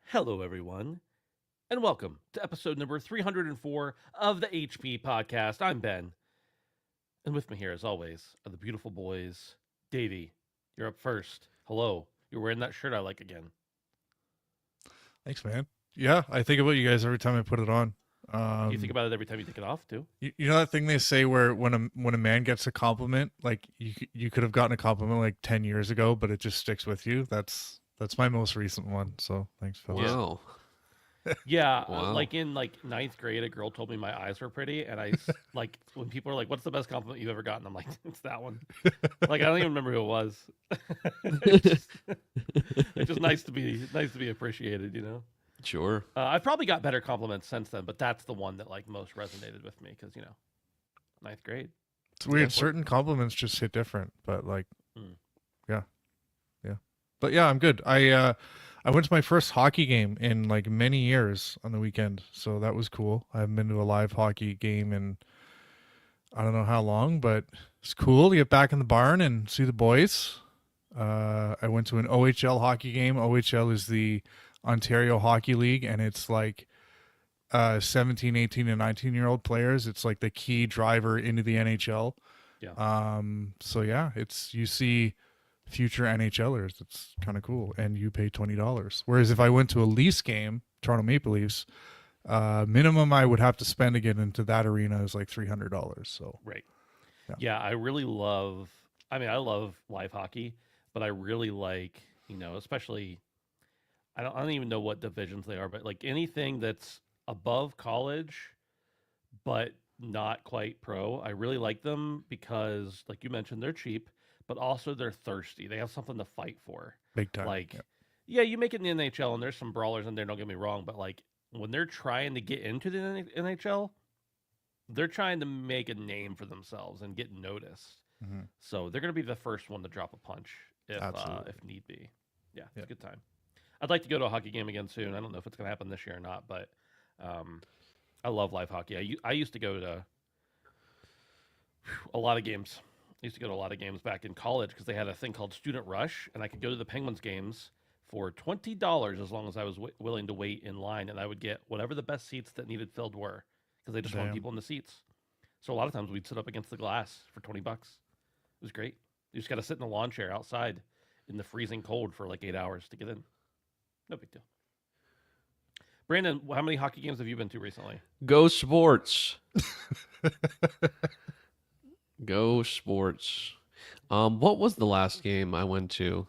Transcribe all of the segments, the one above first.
Hello, everyone, and welcome to episode number 304 of the HP podcast. I'm Ben, and with me here, as always, are the beautiful boys. Davey, you're up first. Hello. You're wearing that shirt I like again. Thanks, man. Yeah, I think about you guys every time I put it on. You think about it every time you take it off, too? You know that thing they say where when a man gets a compliment, like you could have gotten a compliment like 10 years ago, but it just sticks with you. That's my most recent one. So thanks, fellas. Wow. Yeah, Wow. like in ninth grade, a girl told me my eyes were pretty, and like when people are like, "What's the best compliment you've ever gotten?" I'm like, "It's that one." Like I don't even remember who it was. It's just nice to be appreciated, you know. Sure. I've probably got better compliments since then, but that's the one that like most resonated with me because ninth grade. It's weird. Yeah. Certain compliments just hit different, but like, Mm. yeah. But yeah, I'm good. I went to my first hockey game in like many years on the weekend, so that was cool. I haven't been to a live hockey game in I don't know how long, but it's cool to get back in the barn and see the boys. I went to an OHL hockey game. OHL is the Ontario Hockey League, and it's like 17, 18, and 19-year-old players. It's like the key driver into the NHL. Yeah. So yeah, you see future NHLers. It's kind of cool, and you pay $20. Whereas if I went to a Leafs game, Toronto Maple Leafs, minimum I would have to spend to get into that arena is like $300. So Right. Yeah. Yeah, I really love. I mean, I love live hockey, but I really like especially. I don't even know what divisions they are, but like anything that's above college, but not quite pro. I really like them because, like you mentioned, they're cheap, but also they're thirsty. They have something to fight for. big time. Like, Yeah. yeah, you make it in the NHL, and there's some brawlers in there. Don't get me wrong, but like when they're trying to get into the NHL, they're trying to make a name for themselves and get noticed. Mhm. So they're going to be the first one to drop a punch Absolutely. if need be. Yeah, it's Yeah. a good time. I'd like to go to a hockey game again soon. I don't know if it's going to happen this year or not, but um, I love live hockey. I used to go to a lot of games. I used to go to a lot of games back in college because they had a thing called Student Rush, and I could go to the Penguins games for $20 as long as I was willing to wait in line, and I would get whatever the best seats that needed filled were because they just want Damn. people in the seats. So a lot of times we'd sit up against the glass for $20. It was great. You just got to sit in a lawn chair outside in the freezing cold for like 8 hours to get in. No big deal. Brandon, how many hockey games have you been to recently? Go sports. Go sports. What was the last game I went to?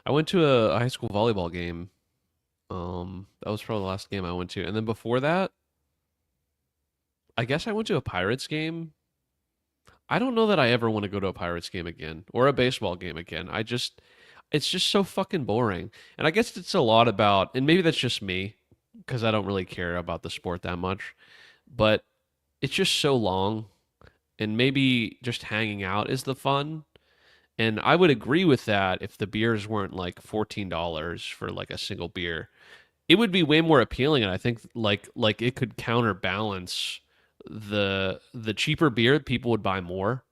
I went to a high school volleyball game. That was probably the last game I went to. And then before that, I guess I went to a Pirates game. I don't know that I ever want to go to a Pirates game again or a baseball game again. It's just so fucking boring. And I guess it's a lot about, and maybe that's just me because I don't really care about the sport that much, but it's just so long. And maybe just hanging out is the fun. And I would agree with that if the beers weren't like $14 for like a single beer. It would be way more appealing, and I think like it could counterbalance the cheaper beer. People would buy more.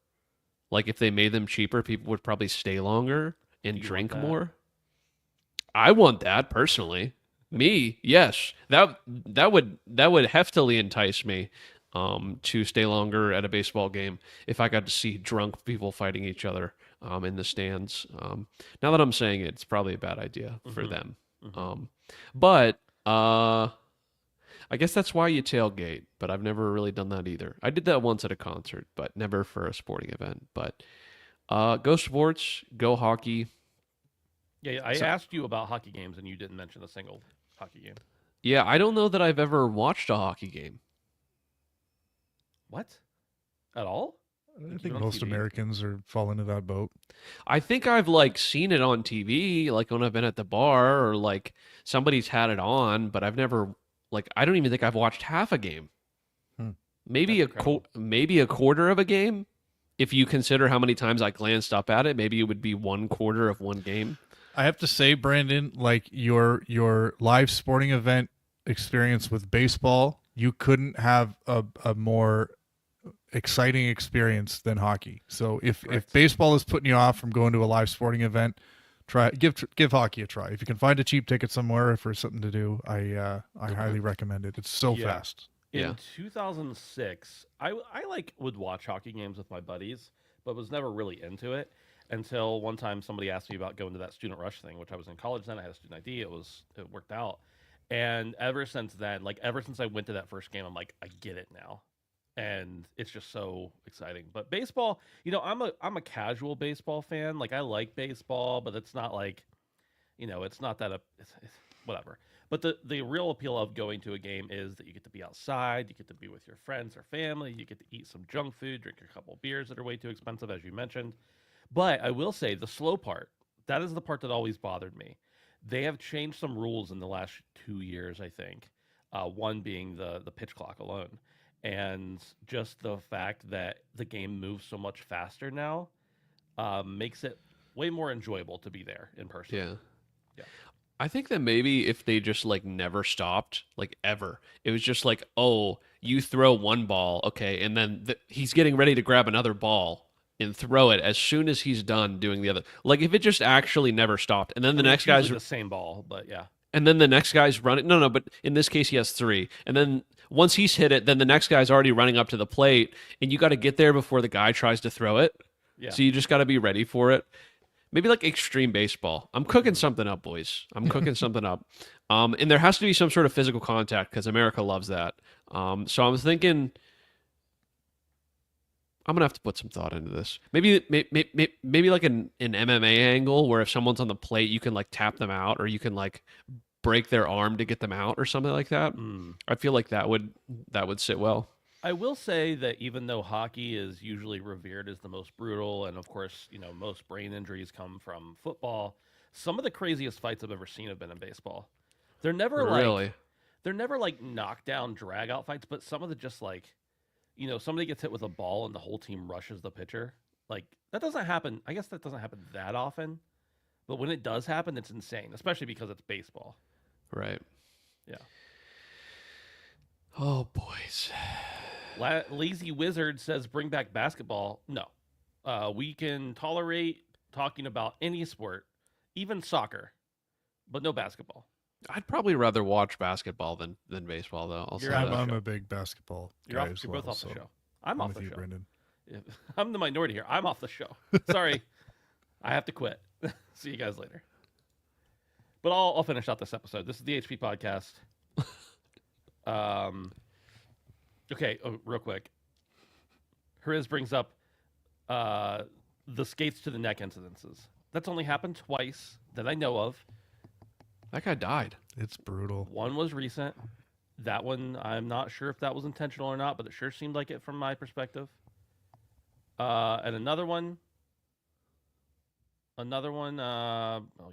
Like if they made them cheaper, people would probably stay longer and Do you want drink that? more. I want that personally. Me, yes. That would heftily entice me to stay longer at a baseball game if I got to see drunk people fighting each other in the stands. Now that I'm saying it, it's probably a bad idea for Mhm. them. Mhm. But I guess that's why you tailgate, but I've never really done that either. I did that once at a concert, but never for a sporting event. But go sports, go hockey. Yeah, I So, asked you about hockey games, and you didn't mention a single hockey game. yeah, I don't know that I've ever watched a hockey game. What? At all? I Like, think even on most TV? Americans are fall into that boat. I think I've like seen it on TV, like when I've been at the bar or like somebody's had it on, but I've never like I don't even think I've watched half a game. Hmm. Maybe That's incredible. maybe a quarter of a game. If you consider how many times I glanced up at it, maybe it would be one quarter of one game. I have to say, Brandon, like your live sporting event experience with baseball, you couldn't have a more exciting experience than hockey. So if Correct. baseball is putting you off from going to a live sporting event, give hockey a try. If you can find a cheap ticket somewhere for something to do, I highly recommend it. It's so Yeah. fast. In 2006, I like would watch hockey games with my buddies, but was never really into it until one time somebody asked me about going to that student rush thing, which I was in college then. I had a student ID. It worked out, and ever since then, like ever since I went to that first game, I'm like, I get it now, and it's just so exciting. But baseball, I'm a casual baseball fan. Like I like baseball, but it's not like, it's not that it's whatever. But the real appeal of going to a game is that you get to be outside, you get to be with your friends or family, you get to eat some junk food, drink a couple beers that are way too expensive, as you mentioned. But I will say the slow part, that is the part that always bothered me. They have changed some rules in the last 2 years, I think. One being the pitch clock alone. And just the fact that the game moves so much faster now makes it way more enjoyable to be there in person. Yeah. Yeah. I think that maybe if they just like never stopped, like ever, it was just like, oh, you throw one ball, okay, and then he's getting ready to grab another ball and throw it as soon as he's done doing the other. Like if it just actually never stopped, and then the next guy's the same ball, but yeah. And then the next guy's running. No, but in this case, he has three. And then once he's hit it, then the next guy's already running up to the plate, and you got to get there before the guy tries to throw it. Yeah. So you just got to be ready for it. Maybe like extreme baseball. I'm cooking something up, boys. I'm cooking something up. And there has to be some sort of physical contact because America loves that. So I'm thinking I'm gonna have to put some thought into this. Maybe like an MMA angle where if someone's on the plate, you can like tap them out, or you can like break their arm to get them out, or something like that. I feel like that would sit well. I will say that even though hockey is usually revered as the most brutal, and of course, most brain injuries come from football, some of the craziest fights I've ever seen have been in baseball. They're never like knockdown drag out fights, but some of the just like, somebody gets hit with a ball and the whole team rushes the pitcher. Like that doesn't happen. I guess that doesn't happen that often, but when it does happen, it's insane, especially because it's baseball. Right. Yeah. Oh, boys. Lazy Wizard says, bring back basketball. No. We can tolerate talking about any sport, even soccer, but no basketball. I'd probably rather watch basketball than baseball, though. I'm a big basketball guy as you're well. both off the show. I'm off the show. Brendan. I'm the minority here. I'm off the show. Sorry. I have to quit. See you guys later. But I'll finish out this episode. This is the HP podcast. Okay, real quick. Hariz brings up the skates to the neck incidences. That's only happened twice that I know of. That guy died. It's brutal. One was recent. That one, I'm not sure if that was intentional or not, but it sure seemed like it from my perspective. And another one,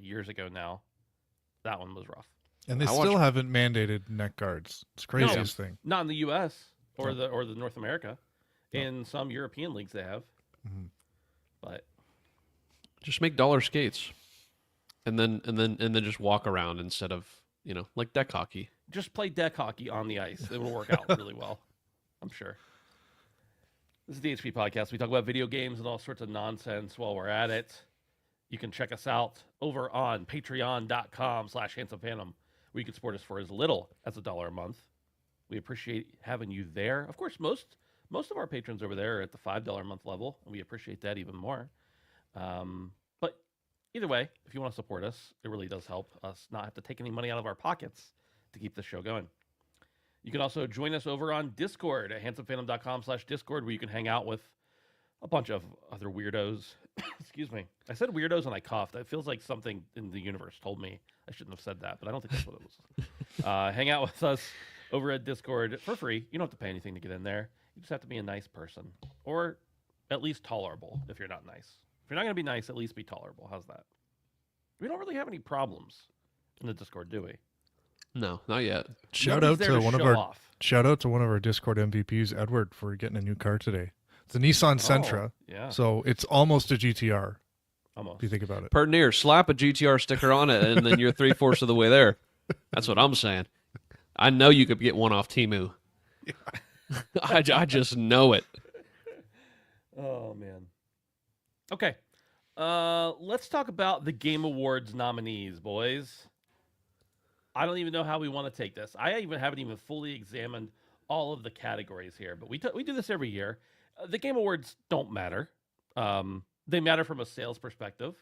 years ago now. That one was rough. And they still haven't mandated neck guards. It's the craziest thing. Not in the U.S. or the North America. No. In some European leagues they have. Mm-hmm. But just make dollar skates, and then just walk around instead of like deck hockey. Just play deck hockey on the ice. It will work out really well, I'm sure. This is the HP podcast. We talk about video games and all sorts of nonsense while we're at it. You can check us out over on patreon.com/handsomephantom, where you can support us for as little as $1 a month. We appreciate having you there. Of course, most of our patrons over there are at the $5 a month level, and we appreciate that even more. But either way, if you want to support us, it really does help us not have to take any money out of our pockets to keep this show going. You can also join us over on Discord at handsomephantom.com/Discord, where you can hang out with a bunch of other weirdos. Excuse me. I said weirdos and I coughed. It feels like something in the universe told me I shouldn't have said that, but I don't think that's what it was. Hang out with us over at Discord for free. You don't have to pay anything to get in there. You just have to be a nice person, or at least tolerable if you're not nice. If you're not going to be nice, at least be tolerable. How's that? We don't really have any problems in the Discord, do we? No, not yet. Shout out to one of our Discord MVPs, Edward, for getting a new car today. It's a Nissan Sentra. Yeah. So it's almost a GTR. Almost. If you think about it. Pert near, slap a GTR sticker on it, and then you're 3/4 of the way there. That's what I'm saying. I know you could get one off Temu. Yeah. I just know it. Oh, man. Okay. Let's talk about the Game Awards nominees, boys. I don't even know how we want to take this. I even haven't even fully examined all of the categories here, but we do this every year. The Game Awards don't matter. They matter from a sales perspective,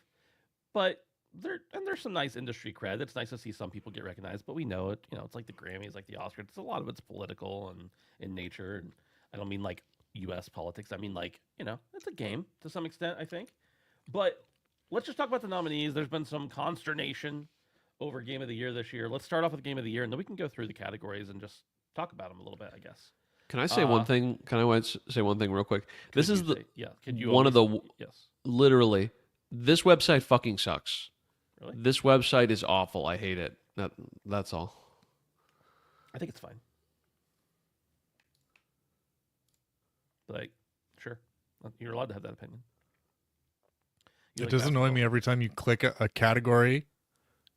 but there's some nice industry cred. It's nice to see some people get recognized, but we know it. You know, it's like the Grammys, like the Oscars. It's a lot of it's political and in nature. And I don't mean like U.S. politics. I mean like it's a game to some extent. I think, but let's just talk about the nominees. There's been some consternation over Game of the Year this year. Let's start off with Game of the Year, and then we can go through the categories and just talk about them a little bit, I guess. Can I say one thing? Can I say one thing real quick? This is one of the yes. Literally, this website fucking sucks. Really? This website is awful. I hate it. That's all. I think it's fine. Like, sure, you're allowed to have that opinion. It does annoy me every time you click a category.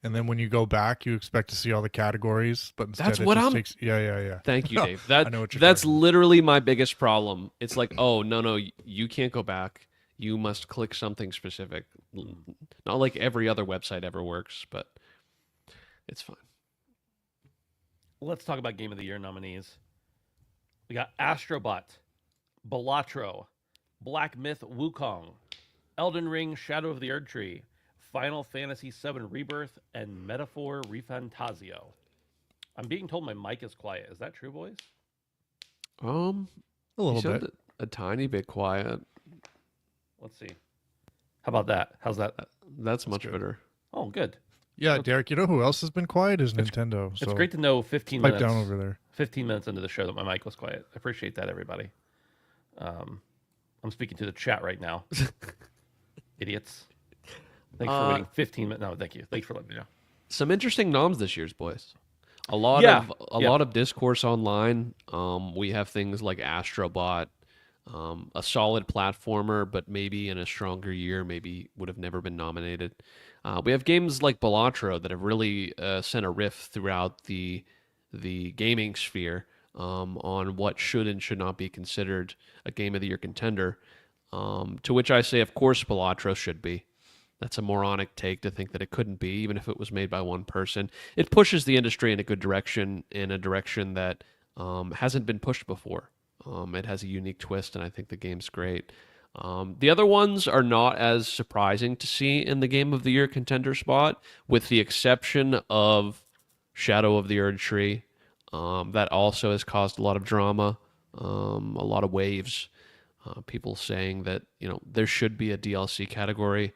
And then when you go back, you expect to see all the categories, but instead that's what I'm. Takes, yeah. Thank you, Dave. I know what you're that's talking about. literally my biggest problem. It's like, oh no, you can't go back. You must click something specific. Not like every other website ever works, but it's fine. Let's talk about Game of the Year nominees. We got Astrobot, Balatro, Black Myth Wukong, Elden Ring Shadow of the Erdtree, Final Fantasy VII Rebirth, and Metaphor Refantasio. I'm being told my mic is quiet. Is that true, boys? A little bit. A tiny bit quiet. Let's see. How about that? How's that? That's much good. better. Oh, good. Yeah, Derek, you know who else has been quiet is Nintendo. It's great to know 15 pipe minutes down over there. 15 minutes into the show that my mic was quiet. I appreciate that, everybody. I'm speaking to the chat right now. Idiots. Thanks for waiting 15 minutes. No, thank you. Thanks for letting me know. Some interesting noms this year's, boys. A lot of discourse online. We have things like Astrobot, a solid platformer, but maybe in a stronger year, maybe would have never been nominated. We have games like Balatro that have really sent a rift throughout the gaming sphere on what should and should not be considered a Game of the Year contender. To which I say, of course, Balatro should be. That's a moronic take to think that it couldn't be, even if it was made by one person. It pushes the industry in a good direction, in a direction that hasn't been pushed before. It has a unique twist, and I think the game's great. The other ones are not as surprising to see in the Game of the Year contender spot, with the exception of Shadow of the Erdtree. That also has caused a lot of drama, a lot of waves. People saying that there should be a DLC category.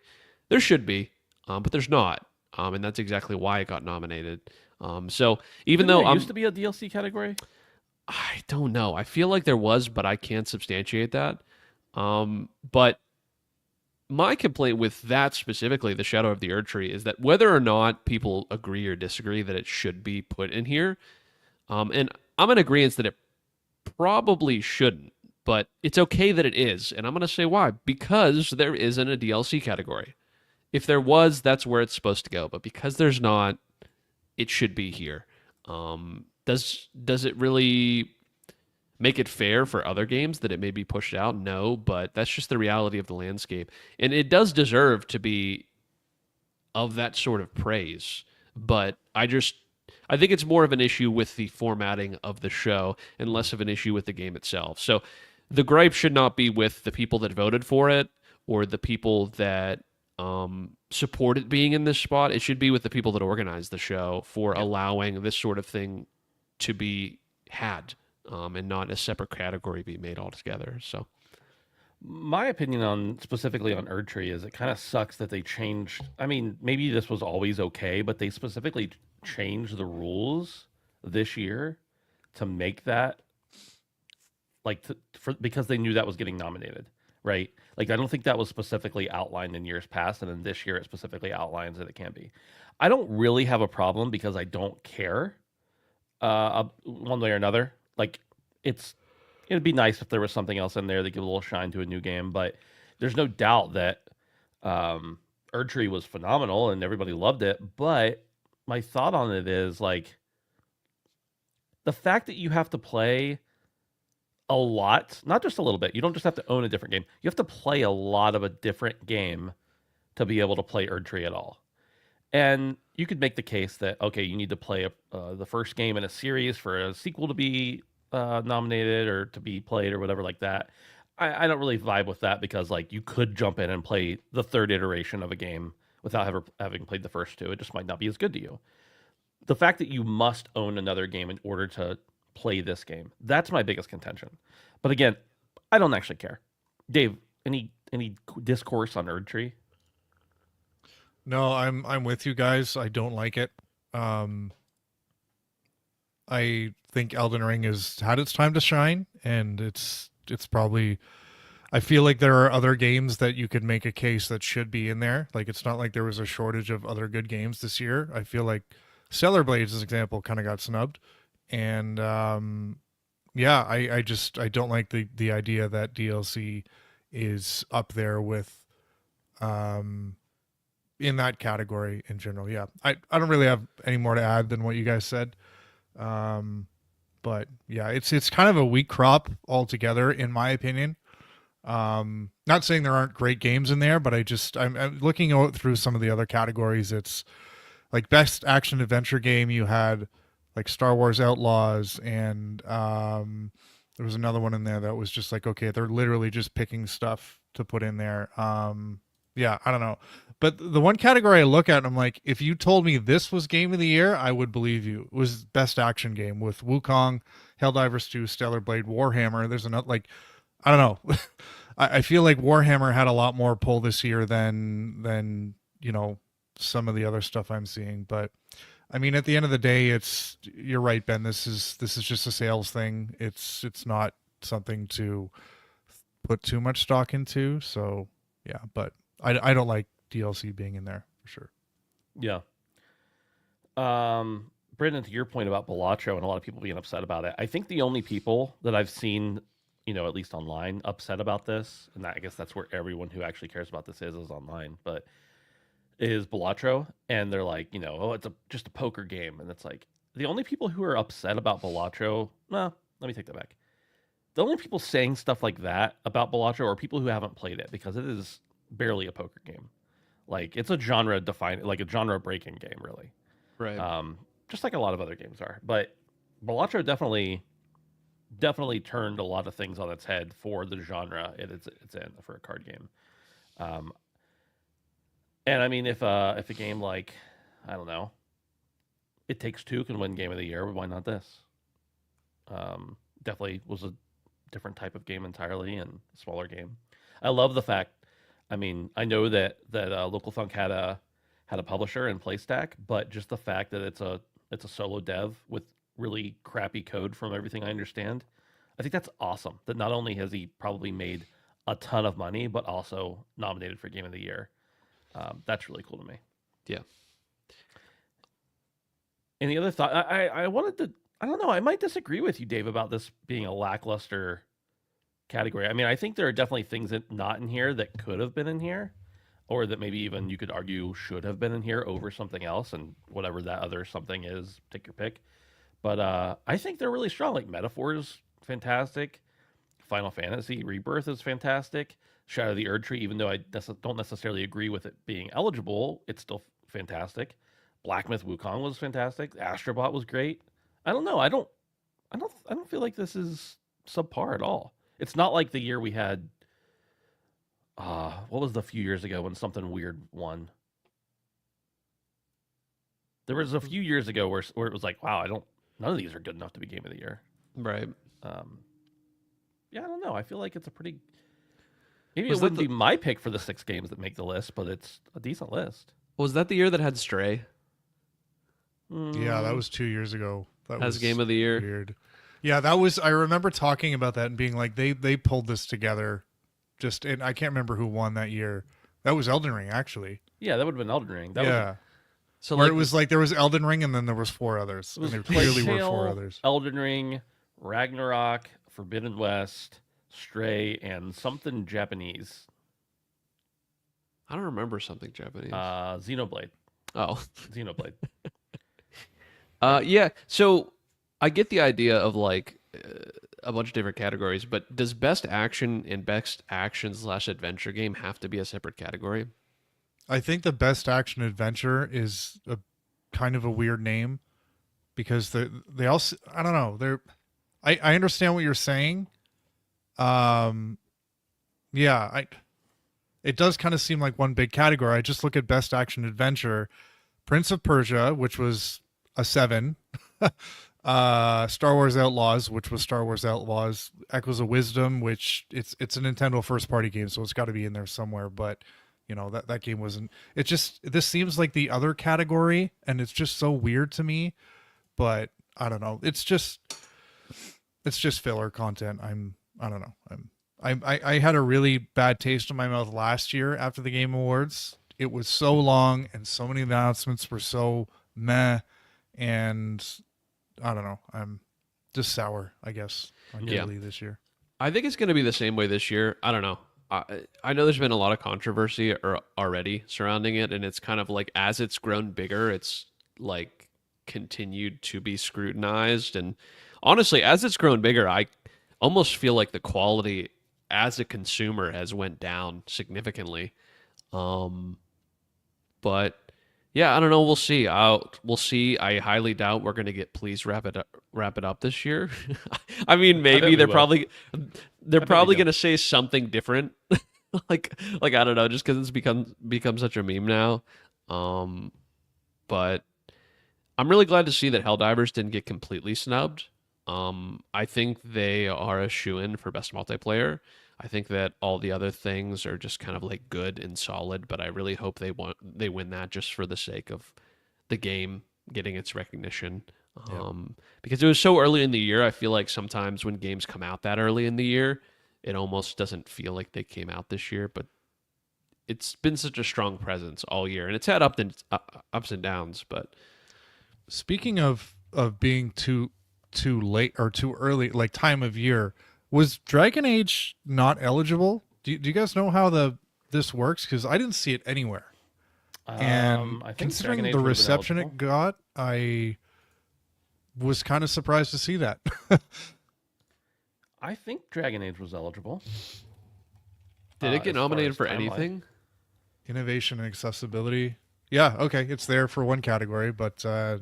There should be, but there's not, and that's exactly why it got nominated. So even though there used to be a DLC category, I don't know. I feel like there was, but I can't substantiate that. But my complaint with that specifically, the Shadow of the Erdtree, is that whether or not people agree or disagree that it should be put in here, and I'm in agreement that it probably shouldn't, but it's okay that it is, and I'm going to say why. Because there isn't a DLC category. If there was, that's where it's supposed to go. But because there's not, it should be here. Does it really make it fair for other games that it may be pushed out? No, but that's just the reality of the landscape. And it does deserve to be of that sort of praise. But I think it's more of an issue with the formatting of the show and less of an issue with the game itself. So the gripe should not be with the people that voted for it or the people that support it being in this spot. It should be with the people that organized the show for allowing this sort of thing to be had and not a separate category be made altogether. So my opinion specifically on Erdtree is it kind of sucks that they changed. I mean, maybe this was always okay, but they specifically changed the rules this year to make that because they knew that was getting nominated, right? Like, I don't think that was specifically outlined in years past, and then this year it specifically outlines that it can be. I don't really have a problem because I don't care one way or another. Like, it'd be nice if there was something else in there that give a little shine to a new game, but there's no doubt that Erdtree was phenomenal and everybody loved it. But my thought on it is, like, the fact that you have to play a lot, not just a little bit. You don't just have to own a different game. You have to play a lot of a different game to be able to play Erdtree at all. And you could make the case that, okay, you need to play the first game in a series for a sequel to be nominated or to be played or whatever like that. I don't really vibe with that because like you could jump in and play the third iteration of a game without having played the first two. It just might not be as good to you. The fact that you must own another game in order to play this game, that's my biggest contention. But again, I don't actually care. Dave, any discourse on Erdtree? No, I'm with you guys. I don't like it. I think Elden Ring has had its time to shine, and it's probably. I feel like there are other games that you could make a case that should be in there. Like it's not like there was a shortage of other good games this year. I feel like Stellar Blades, as an example, kind of got snubbed, and yeah, I don't like the idea that DLC is up there with in that category in general. Yeah, I don't really have any more to add than what you guys said. But yeah, it's kind of a weak crop altogether, in my opinion. Not saying there aren't great games in there, but I'm looking out through some of the other categories. It's like best action adventure game. You had like Star Wars Outlaws, and there was another one in there that was just like, okay, they're literally just picking stuff to put in there. Yeah, I don't know. But the one category I look at, and I'm like, if you told me this was game of the year, I would believe you. It was best action game with Wukong, Helldivers 2, Stellar Blade, Warhammer. There's another, like, I don't know. I feel like Warhammer had a lot more pull this year than some of the other stuff I'm seeing. But I mean, at the end of the day, you're right, Ben. This is just a sales thing. It's not something to put too much stock into. So yeah, but I don't like DLC being in there for sure. Yeah. Brendan, to your point about Balatro and a lot of people being upset about it, I think the only people that I've seen, at least online, upset about this, and I guess that's where everyone who actually cares about this is online, but is Balatro, and they're like, oh, it's just a poker game, and it's like the only people who are upset about Balatro. Well, let me take that back. The only people saying stuff like that about Balatro are people who haven't played it because it is barely a poker game. Like it's a genre breaking game, really. Right. Just like a lot of other games are, but Balatro definitely turned a lot of things on its head for the genre it's in for a card game. And I mean, if a game like, I don't know, It Takes Two can win Game of the Year, why not this? Definitely was a different type of game entirely and a smaller game. I love the fact. I mean, I know that Local Funk had a publisher in PlayStack, but just the fact that it's a solo dev with really crappy code from everything I understand, I think that's awesome. That not only has he probably made a ton of money, but also nominated for Game of the Year. That's really cool to me. Yeah. Any other thought? I wanted to. I don't know. I might disagree with you, Dave, about this being a lackluster category. I mean, I think there are definitely things that not in here that could have been in here, or that maybe even you could argue should have been in here over something else, and whatever that other something is, take your pick. But I think they're really strong. Like Metaphor is fantastic. Final Fantasy Rebirth is fantastic. Shadow of the Erdtree, even though I don't necessarily agree with it being eligible, it's still fantastic. Black Myth Wukong was fantastic. Astrobot was great. I don't know. I don't feel like this is subpar at all. It's not like the year we had. What was the few years ago when something weird won? There was a few years ago where it was like, wow, none of these are good enough to be Game of the Year. Right. Yeah, I don't know. I feel like it's a pretty. Maybe it wouldn't be my pick for the 6 games that make the list, but it's a decent list. Was that the year that had Stray Yeah, that was 2 years ago. That as was Game of the Year? Weird. Yeah, that was. I remember talking about that and being like, they pulled this together. And I can't remember who won that year. That was Elden Ring, actually. Yeah, that would have been Elden Ring. So where it was like there was Elden Ring and then there was 4 others. And there clearly were 4 others. Elden Ring, Ragnarok, Forbidden West, Stray, and something Japanese. I don't remember something Japanese. Xenoblade. Oh. Xenoblade. Yeah. So I get the idea of like a bunch of different categories, but does best action and best action / adventure game have to be a separate category? I think the best action adventure is a kind of a weird name because they also, I don't know, I understand what you're saying. Um yeah, it does kind of seem like one big category. I just look at best action adventure, Prince of Persia, which was a 7. Star Wars Outlaws, which was Star Wars Outlaws, Echoes of Wisdom, which it's a Nintendo first party game, so it's got to be in there somewhere, but you know, that game wasn't. It just, this seems like the other category, and it's just so weird to me, but I don't know. It's just filler content. I don't know. I had a really bad taste in my mouth last year after the Game Awards. It was so long and so many announcements were so meh, and I don't know. I'm just sour, I guess, on Yeah. Italy this year. I think it's going to be the same way this year. I don't know. I know there's been a lot of controversy already surrounding it, and it's kind of like as it's grown bigger, it's like continued to be scrutinized. And honestly, as it's grown bigger, I almost feel like the quality as a consumer has went down significantly. Um, but yeah, I don't know. We'll see. We'll see. I highly doubt we're going to get Please Wrap It Up this year. I mean, I bet maybe we they're will. probably they're I bet we probably do. going to say something different. like I don't know, just because it's become such a meme now. Um, but I'm really glad to see that Helldivers didn't get completely snubbed. I think they are a shoo-in for best multiplayer. I think that all the other things are just kind of like good and solid, but I really hope they win that just for the sake of the game getting its recognition. Yeah. Because it was so early in the year, I feel like sometimes when games come out that early in the year, it almost doesn't feel like they came out this year, but it's been such a strong presence all year, and it's had ups and downs. But Speaking of being too late or too early, like time of year, was Dragon Age not eligible? Do you guys know how this works? Because I didn't see it anywhere. And I think Dragon considering Age the would have been reception eligible. it got, I was kind of surprised to see that. I think Dragon Age was eligible. did it get As far nominated as for timeline. anything? Innovation and accessibility. Yeah, okay, it's there for one category, but yeah,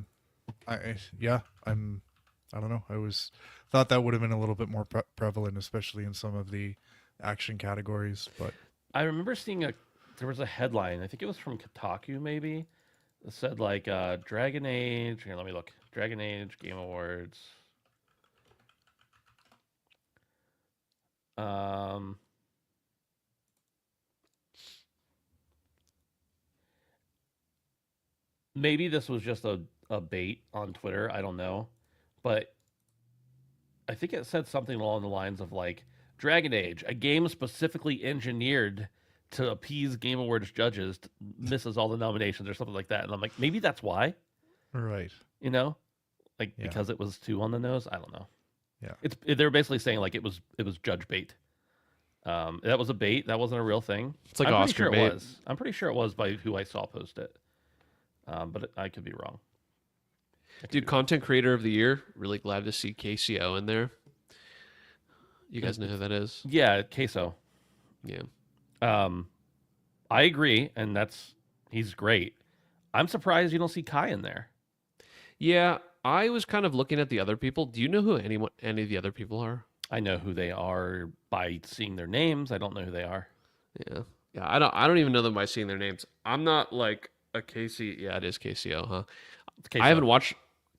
I don't know. I was thought that would have been a little bit more prevalent, especially in some of the action categories. But I remember seeing there was a headline. I think it was from Kotaku, maybe. That said like Dragon Age. Here, let me look. Dragon Age Game Awards. Um, maybe this was just a bait on Twitter. I don't know, but I think it said something along the lines of like Dragon Age, a game specifically engineered to appease Game Awards judges, misses all the nominations or something like that. And I'm like, maybe that's why, right, you know, like yeah, because it was too on the nose. I don't know. yeah, They're basically saying like it was judge bait. That was a bait. That wasn't a real thing. It's like I'm pretty Oscar sure bait. it was. I'm pretty sure it was by who I saw post it. But I could be wrong. Dude, content creator of the year. Really glad to see KCO in there. You guys know who that is? Yeah, queso. Yeah. I agree, and he's great. I'm surprised you don't see Kai in there. Yeah, I was kind of looking at the other people. Do you know who any of the other people are? I know who they are by seeing their names. I don't know who they are. Yeah. Yeah, I don't even know them by seeing their names. I'm not like a KC. Yeah, it is KCO, huh? Queso. I haven't watched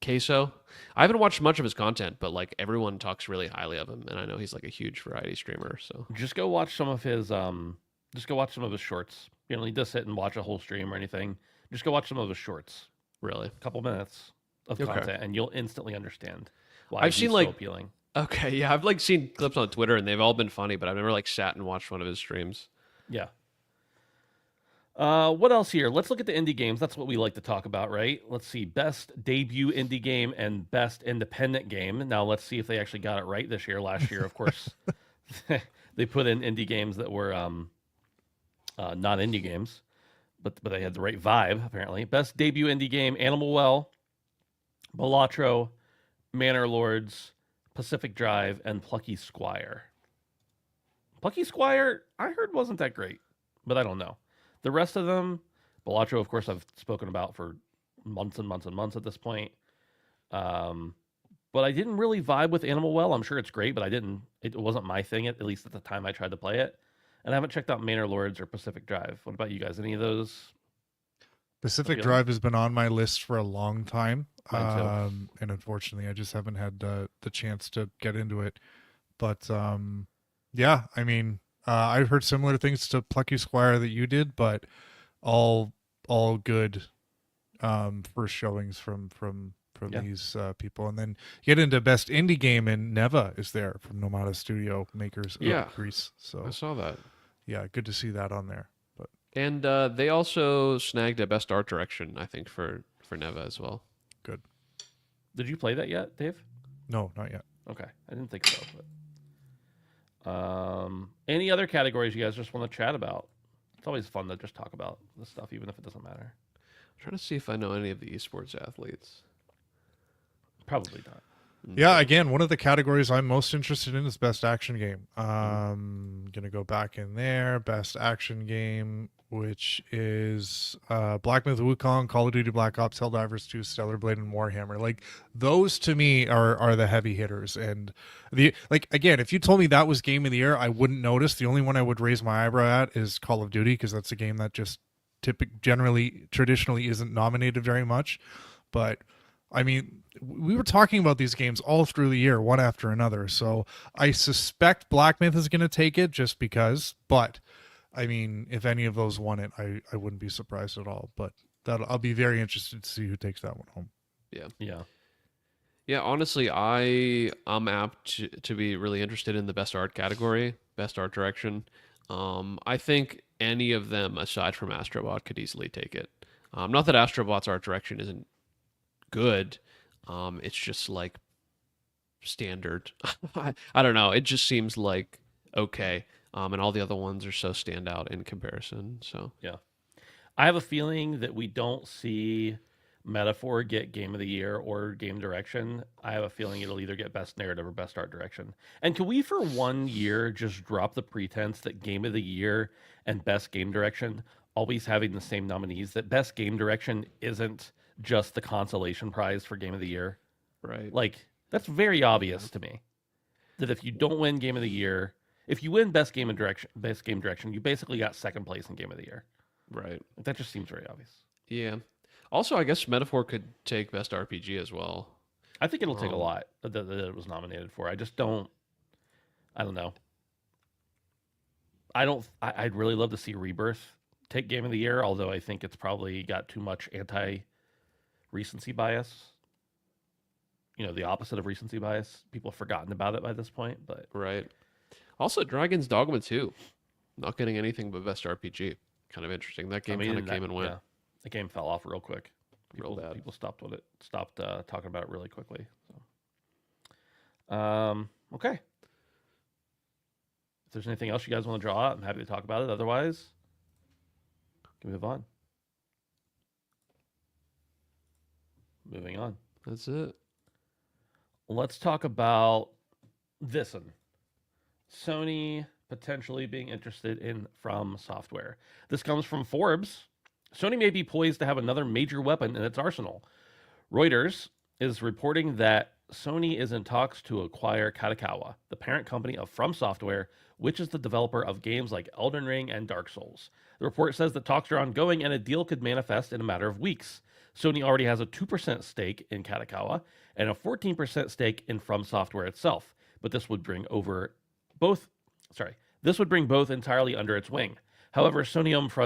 Queso. I haven't watched much of his content, but like everyone talks really highly of him, and I know he's like a huge variety streamer. So Just go watch some of his Just go watch some of his shorts. You don't need to sit and watch a whole stream or anything. Just go watch some of his shorts. really, A couple minutes of Okay. content, and you'll instantly understand why I've he's seen, so like- appealing. okay, yeah, I've like seen clips on Twitter, and they've all been funny, but I've never like sat and watched one of his streams. Yeah. What else here? Let's look at the indie games. That's what we like to talk about, right? Let's see. Best debut indie game and best independent game. Now let's see if they actually got it right this year. Last year, of course, they put in indie games that were not indie games, but they had the right vibe apparently. Best debut indie game: Animal Well, Balatro, Manor Lords, Pacific Drive, and Plucky Squire. Plucky Squire, I heard wasn't that great, but I don't know. The rest of them, Balatro, of course, I've spoken about for months and months and months at this point. But I didn't really vibe with Animal Well. I'm sure it's great, but I didn't. It wasn't my thing, at least at the time I tried to play it. And I haven't checked out Manor Lords or Pacific Drive. What about you guys? Any of those? Pacific appealing? Drive has been on my list for a long time, Mine too. and unfortunately, I just haven't had the chance to get into it. But yeah, I mean, I've heard similar things to Plucky Squire that you did, but all good first showings from Yeah. these people, and then get into best indie game, and Neva is there from Nomada Studio makers Yeah. of Greece. So I saw that. yeah, good to see that on there. But And they also snagged a best art direction, I think, for Neva as well. good. Did you play that yet, Dave? No, not yet. Okay, I didn't think so. But any other categories you guys just want to chat about? It's always fun to just talk about this stuff, even if it doesn't matter. I'm trying to see if I know any of the esports athletes. Probably not. Yeah, again, one of the categories I'm most interested in is best action game. Gonna go back in there. Best action game, which is Black Myth Wukong, Call of Duty Black Ops, Helldivers 2, Stellar Blade, and Warhammer. Like those to me are the heavy hitters. And the like again, if you told me that was game of the year, I wouldn't notice. The only one I would raise my eyebrow at is Call of Duty, because that's a game that just traditionally isn't nominated very much. But I mean, we were talking about these games all through the year, one after another. So I suspect Black Myth is going to take it just because. But I mean, if any of those won it, I wouldn't be surprised at all. But I'll be very interested to see who takes that one home. Yeah. Yeah, honestly, I'm apt to be really interested in the best art category, best art direction. I think any of them aside from Astrobot could easily take it. Not that Astrobot's art direction isn't good. It's just like standard. I don't know. It just seems like okay. And all the other ones are so stand out in comparison. So Yeah. I have a feeling that we don't see Metaphor get Game of the Year or Game Direction. I have a feeling it'll either get Best Narrative or Best Art Direction. And can we, for 1 year, just drop the pretense that Game of the Year and Best Game Direction always having the same nominees? That Best Game Direction isn't just the consolation prize for Game of the Year. right. Like, that's very obvious to me. That if you don't win Game of the Year, if you win Best Game Direction, you basically got second place in Game of the Year. Right. Like, that just seems very obvious. Yeah. Also, I guess Metaphor could take best RPG as well. I think it'll take a lot that it was nominated for. I just don't. I don't know. I'd really love to see Rebirth take Game of the Year, although I think it's probably got too much anti-recency bias. You know, the opposite of recency bias. People have forgotten about it by this point, but Right. Also, Dragon's Dogma 2. Not getting anything but best RPG. Kind of interesting. That game kind of came and went. Yeah, the game fell off real quick. Real bad. People stopped talking about it really quickly. So, okay. If there's anything else you guys want to draw out, I'm happy to talk about it. Otherwise, we can move on. Moving on. That's it. Let's talk about this one. Sony potentially being interested in From Software. This comes from Forbes. Sony may be poised to have another major weapon in its arsenal. Reuters is reporting that Sony is in talks to acquire Kadokawa, the parent company of From Software, which is the developer of games like Elden Ring and Dark Souls. The report says that talks are ongoing and a deal could manifest in a matter of weeks. Sony already has a 2% stake in Kadokawa and a 14% stake in From Software itself, but this would bring both entirely under its wing. However, Sony owned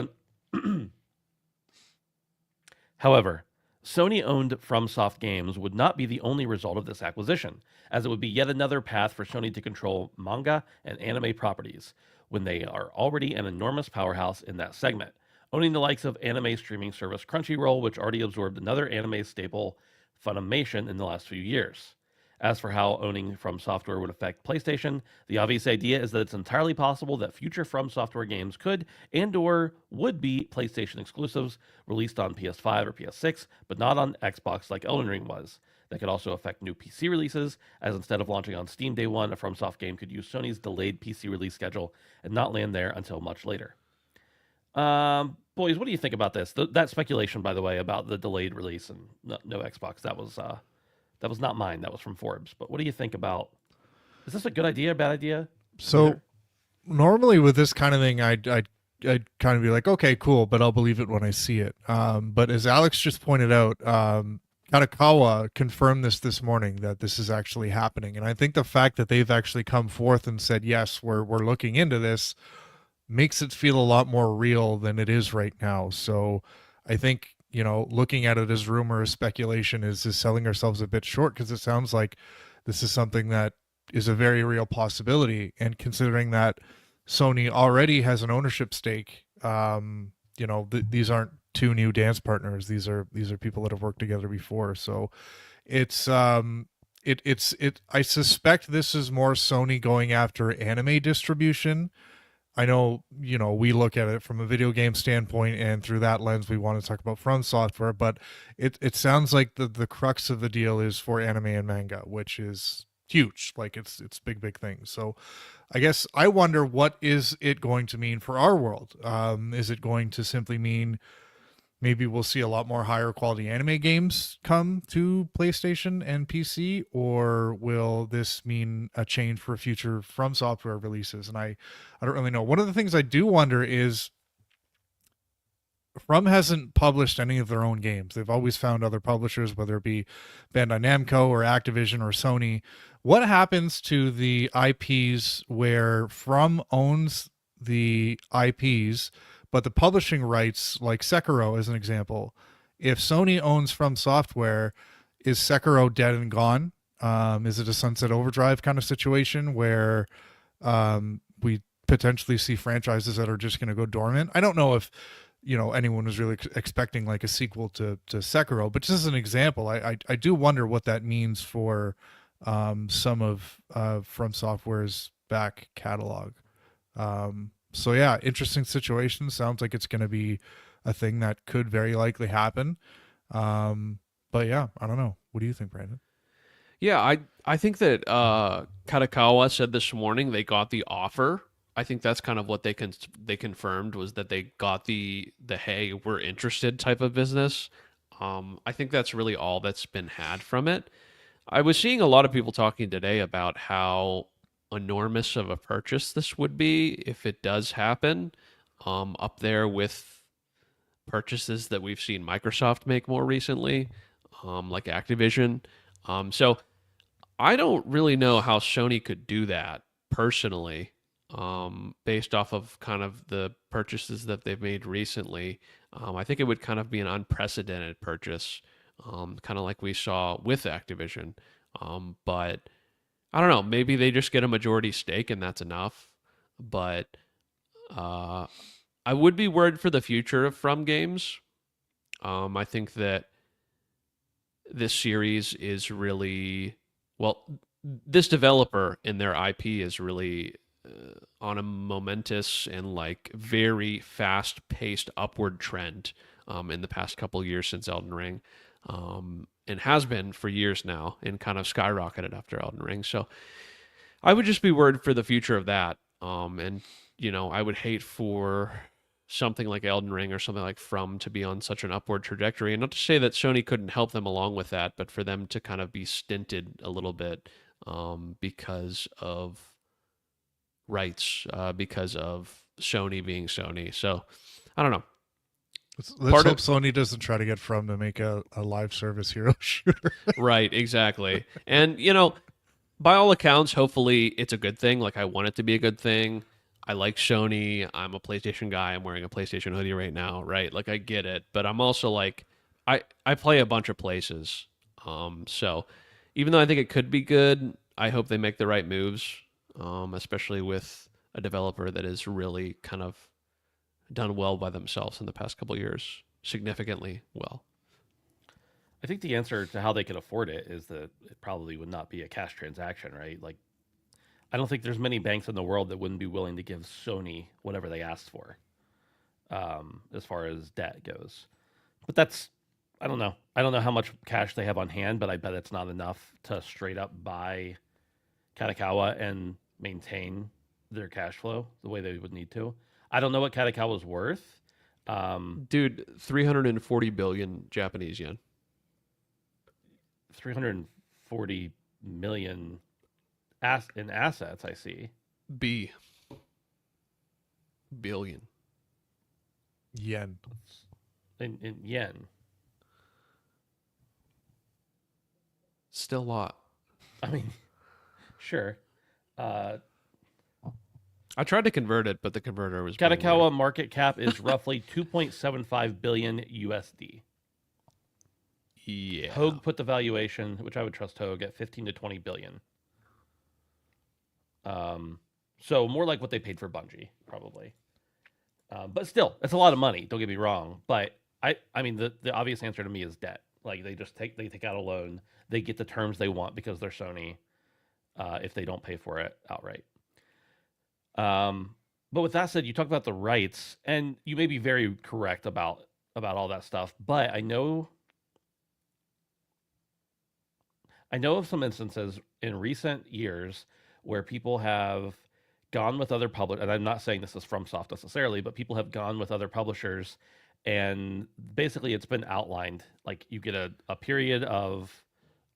FromSoft games would not be the only result of this acquisition, as it would be yet another path for Sony to control manga and anime properties when they are already an enormous powerhouse in that segment, owning the likes of anime streaming service Crunchyroll, which already absorbed another anime staple, Funimation, in the last few years. As for how owning From Software would affect PlayStation, the obvious idea is that it's entirely possible that future From Software games could and/or would be PlayStation exclusives released on PS5 or PS6, but not on Xbox like Elden Ring was. That could also affect new PC releases, as instead of launching on Steam day one, a FromSoft game could use Sony's delayed PC release schedule and not land there until much later. Boys, what do you think about this? That speculation, by the way, about the delayed release and no Xbox, that was not mine. That was from Forbes. But what do you think about? Is this a good idea, bad idea? So normally with this kind of thing, I'd kind of be like, okay, cool, but I'll believe it when I see it. But as Alex just pointed out, Katakawa confirmed this morning that this is actually happening, and I think the fact that they've actually come forth and said yes, we're looking into this, makes it feel a lot more real than it is right now. So I think, looking at it as rumor or speculation is selling ourselves a bit short, because it sounds like this is something that is a very real possibility. And considering that Sony already has an ownership stake, these aren't two new dance partners. These are people that have worked together before. So it's I suspect this is more Sony going after anime distribution. I know, we look at it from a video game standpoint, and through that lens, we want to talk about From Software, but it sounds like the crux of the deal is for anime and manga, which is huge. Like it's big things. So I guess I wonder, what is it going to mean for our world? Is it going to simply mean maybe we'll see a lot more higher quality anime games come to PlayStation and PC, or will this mean a change for future From Software releases? And I don't really know. One of the things I do wonder is From hasn't published any of their own games. They've always found other publishers, whether it be Bandai Namco or Activision or Sony. What happens to the IPs where From owns the IPs, but the publishing rights, like Sekiro as an example, if Sony owns From Software, is Sekiro dead and gone? Is it a Sunset Overdrive kind of situation where we potentially see franchises that are just going to go dormant? I don't know if anyone was really expecting like a sequel to Sekiro, but just as an example, I do wonder what that means for some of From Software's back catalog. So yeah, interesting situation. Sounds like it's going to be a thing that could very likely happen. But yeah, I don't know. What do you think, Brandon? Yeah, I think that Katakawa said this morning they got the offer. I think that's kind of what they confirmed, was that they got the hey, we're interested type of business. I think that's really all that's been had from it. I was seeing a lot of people talking today about how enormous of a purchase this would be if it does happen, up there with purchases that we've seen Microsoft make more recently, like Activision. So I don't really know how Sony could do that personally, based off of kind of the purchases that they've made recently. I think it would kind of be an unprecedented purchase, kind of like we saw with Activision. But I don't know, maybe they just get a majority stake and that's enough. But I would be worried for the future of From games. I think that this series is really, well, this developer and their IP is really on a momentous and like very fast-paced upward trend in the past couple of years since Elden Ring, and has been for years now, and kind of skyrocketed after Elden Ring. So I would just be worried for the future of that. And I would hate for something like Elden Ring or something like From to be on such an upward trajectory. And not to say that Sony couldn't help them along with that, but for them to kind of be stinted a little bit because of rights, because of Sony being Sony. So I don't know. Let's hope Sony doesn't try to get From to make a live service hero shooter. Right, exactly. And, by all accounts, hopefully it's a good thing. Like, I want it to be a good thing. I like Sony. I'm a PlayStation guy. I'm wearing a PlayStation hoodie right now, right? Like, I get it. But I'm also like, I play a bunch of places. So even though I think it could be good, I hope they make the right moves, especially with a developer that has really kind of done well by themselves in the past couple of years, significantly well. I think the answer to how they could afford it is that it probably would not be a cash transaction, right? Like, I don't think there's many banks in the world that wouldn't be willing to give Sony whatever they asked for, as far as debt goes. But that's, I don't know. I don't know how much cash they have on hand, but I bet it's not enough to straight up buy Katakawa and maintain their cash flow the way they would need to. I don't know what Katakawa's worth. Dude, 340 billion Japanese yen. 340 million in assets, I see. Billion. Yen. In yen. Still a lot. I mean, sure. I tried to convert it, but the converter was being Katakawa weird. market cap is roughly 2.75 billion USD. Yeah. Hogue put the valuation, which I would trust Hogue, at 15 to 20 billion. So more like what they paid for Bungie, probably. But still, it's a lot of money. Don't get me wrong. But I mean, the obvious answer to me is debt. Like they take out a loan, they get the terms they want because they're Sony. If they don't pay for it outright. But with that said, you talk about the rights, and you may be very correct about all that stuff. But I know of some instances in recent years where people have gone with other publishers, and I'm not saying this is FromSoft necessarily, but people have gone with other publishers, and basically it's been outlined. Like you get a period of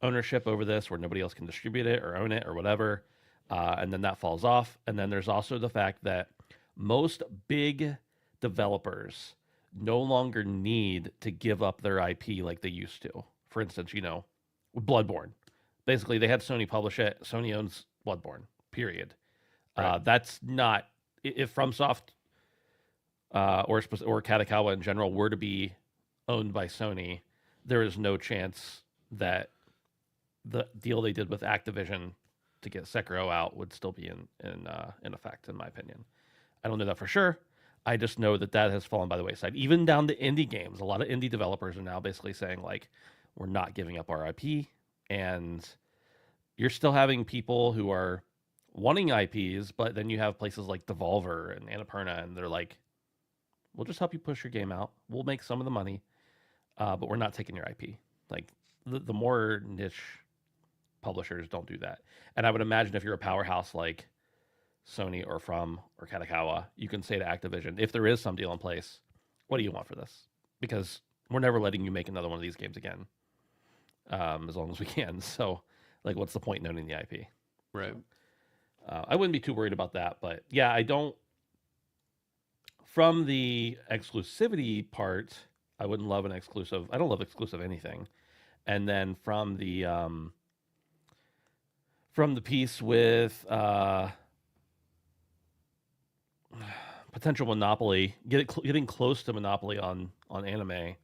ownership over this where nobody else can distribute it or own it or whatever, and then that falls off. And then there's also the fact that most big developers no longer need to give up their IP like they used to. For instance, Bloodborne. Basically, they had Sony publish it. Sony owns Bloodborne, period. Right. That's not... If FromSoft or Katakawa in general were to be owned by Sony, there is no chance that the deal they did with Activision to get Sekiro out would still be in effect, in my opinion. I don't know that for sure. I just know that has fallen by the wayside. Even down to indie games, a lot of indie developers are now basically saying, like, we're not giving up our IP, and you're still having people who are wanting IPs, but then you have places like Devolver and Annapurna, and they're like, we'll just help you push your game out. We'll make some of the money, but we're not taking your IP. Like, the more niche publishers don't do that. And I would imagine if you're a powerhouse like Sony or or Katakawa, you can say to Activision, if there is some deal in place, what do you want for this? Because we're never letting you make another one of these games again, as long as we can. So, like, what's the point in owning the IP? Right. I wouldn't be too worried about that, but yeah, I don't. From the exclusivity part, I wouldn't love an exclusive. I don't love exclusive anything. And then from the piece with potential monopoly, getting close to monopoly on anime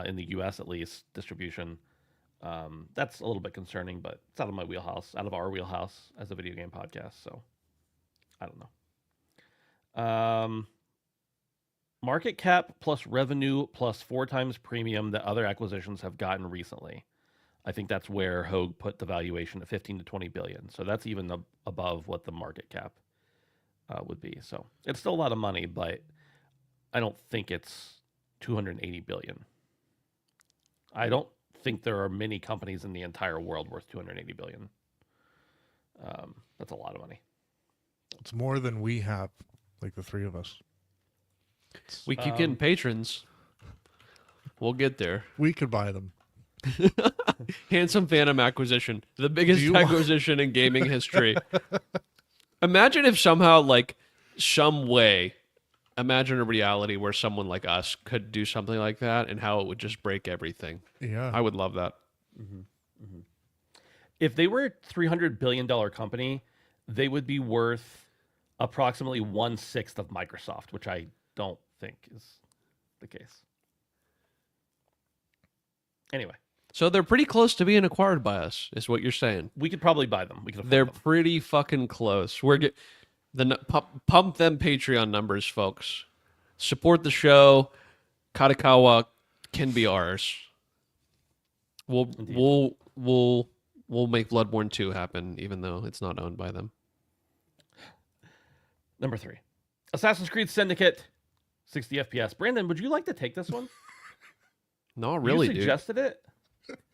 in the U.S. at least distribution. That's a little bit concerning, but it's out of my wheelhouse, out of our wheelhouse as a video game podcast. So I don't know. Market cap plus revenue plus 4 times premium that other acquisitions have gotten recently. I think that's where Hogue put the valuation at 15 to 20 billion. So that's even above what the market cap would be. So it's still a lot of money, but I don't think it's 280 billion. I don't think there are many companies in the entire world worth 280 billion. That's a lot of money. It's more than we have, like the three of us. We keep getting patrons. We'll get there. We could buy them. Handsome Phantom acquisition. The biggest acquisition in gaming history. Imagine if somehow, like, some way, imagine a reality where someone like us could do something like that and how it would just break everything. Yeah. I would love that. Mm-hmm. Mm-hmm. If they were a $300 billion company, they would be worth approximately 1/6 of Microsoft, which I don't think is the case. Anyway. So they're pretty close to being acquired by us, is what you're saying. We could probably buy them. They're pretty fucking close. Pump them Patreon numbers, folks. Support the show. Katakawa can be ours. We'll make Bloodborne 2 happen, even though it's not owned by them. Number 3, Assassin's Creed Syndicate, 60 FPS. Brandon, would you like to take this one? No, really, you suggested it.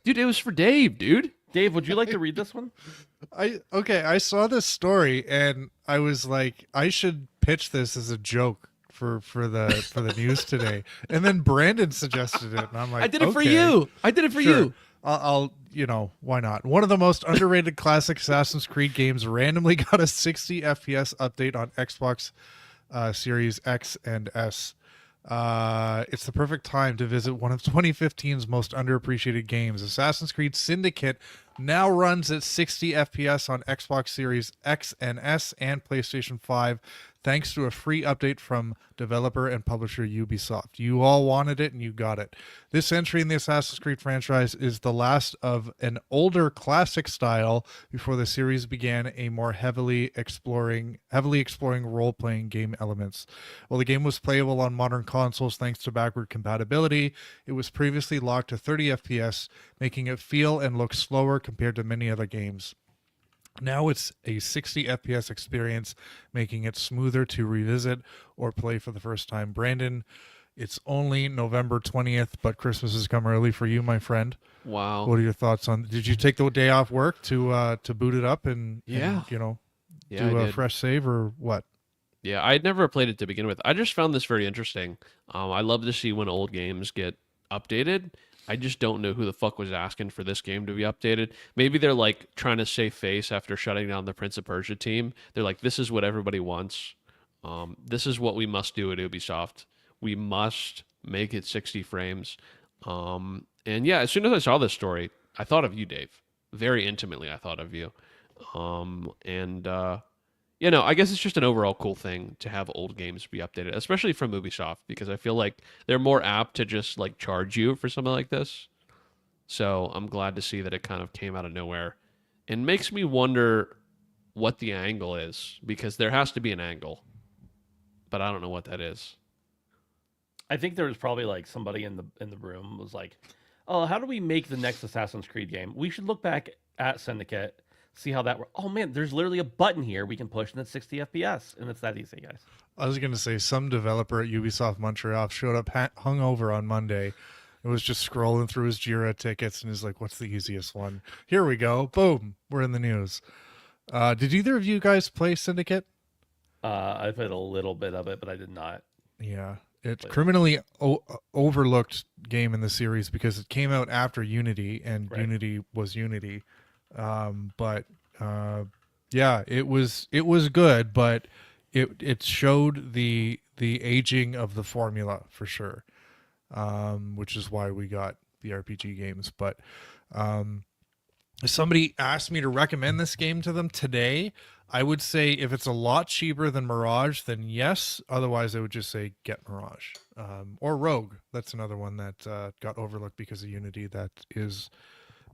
Dude, it was for Dave, dude. Dave, would you like to read this one? I saw this story and I was like, I should pitch this as a joke for the news today, and then Brandon suggested it, and I'm like, I did it for okay, you. I did it for sure. you. I'll why not? One of the most underrated classic Assassin's Creed games randomly got a 60 FPS update on Xbox Series X and S. It's the perfect time to visit one of 2015's most underappreciated games. Assassin's Creed Syndicate now runs at 60 FPS on Xbox Series X and S and PlayStation 5, thanks to a free update from developer and publisher Ubisoft. You all wanted it and you got it. This entry in the Assassin's Creed franchise is the last of an older classic style before the series began a more heavily exploring role-playing game elements. While the game was playable on modern consoles thanks to backward compatibility, it was previously locked to 30 FPS, making it feel and look slower compared to many other games. Now it's a 60 FPS experience, making it smoother to revisit or play for the first time. Brandon, it's only November 20th, but Christmas has come early for you, my friend. Wow. What are your thoughts on? Did you take the day off work to boot it up and Yeah. do I a did. fresh save or what? Yeah, I had never played it to begin with. I just found this very interesting. I love to see when old games get updated. I just don't know who the fuck was asking for this game to be updated. Maybe they're like trying to save face after shutting down the Prince of Persia team. They're like, this is what everybody wants. This is what we must do at Ubisoft. We must make it 60 frames. And yeah, as soon as I saw this story, I thought of you, Dave. Very intimately, I thought of you. I guess it's just an overall cool thing to have old games be updated, especially from Ubisoft, because I feel like they're more apt to just like charge you for something like this. So I'm glad to see that it kind of came out of nowhere and makes me wonder what the angle is, because there has to be an angle, but I don't know what that is. I think there was probably like somebody in the room was like, "Oh, how do we make the next Assassin's Creed game? We should look back at Syndicate, see how that works. Oh man, there's literally a button here we can push, and it's 60 FPS, and it's that easy, guys." I was going to say some developer at Ubisoft Montreal showed up hungover on Monday. It was just scrolling through his Jira tickets and he's like, what's the easiest one? Here we go. Boom. We're in the news. Did either of you guys play Syndicate? I played a little bit of it, but I did not. Yeah. It's criminally overlooked game in the series because it came out after Unity, and Right. Unity was Unity. Yeah, it was good, but it showed the aging of the formula for sure, which is why we got the RPG games. But if somebody asked me to recommend this game to them today, I would say if it's a lot cheaper than Mirage, then yes. Otherwise, I would just say get Mirage, or Rogue. That's another one that got overlooked because of Unity. That is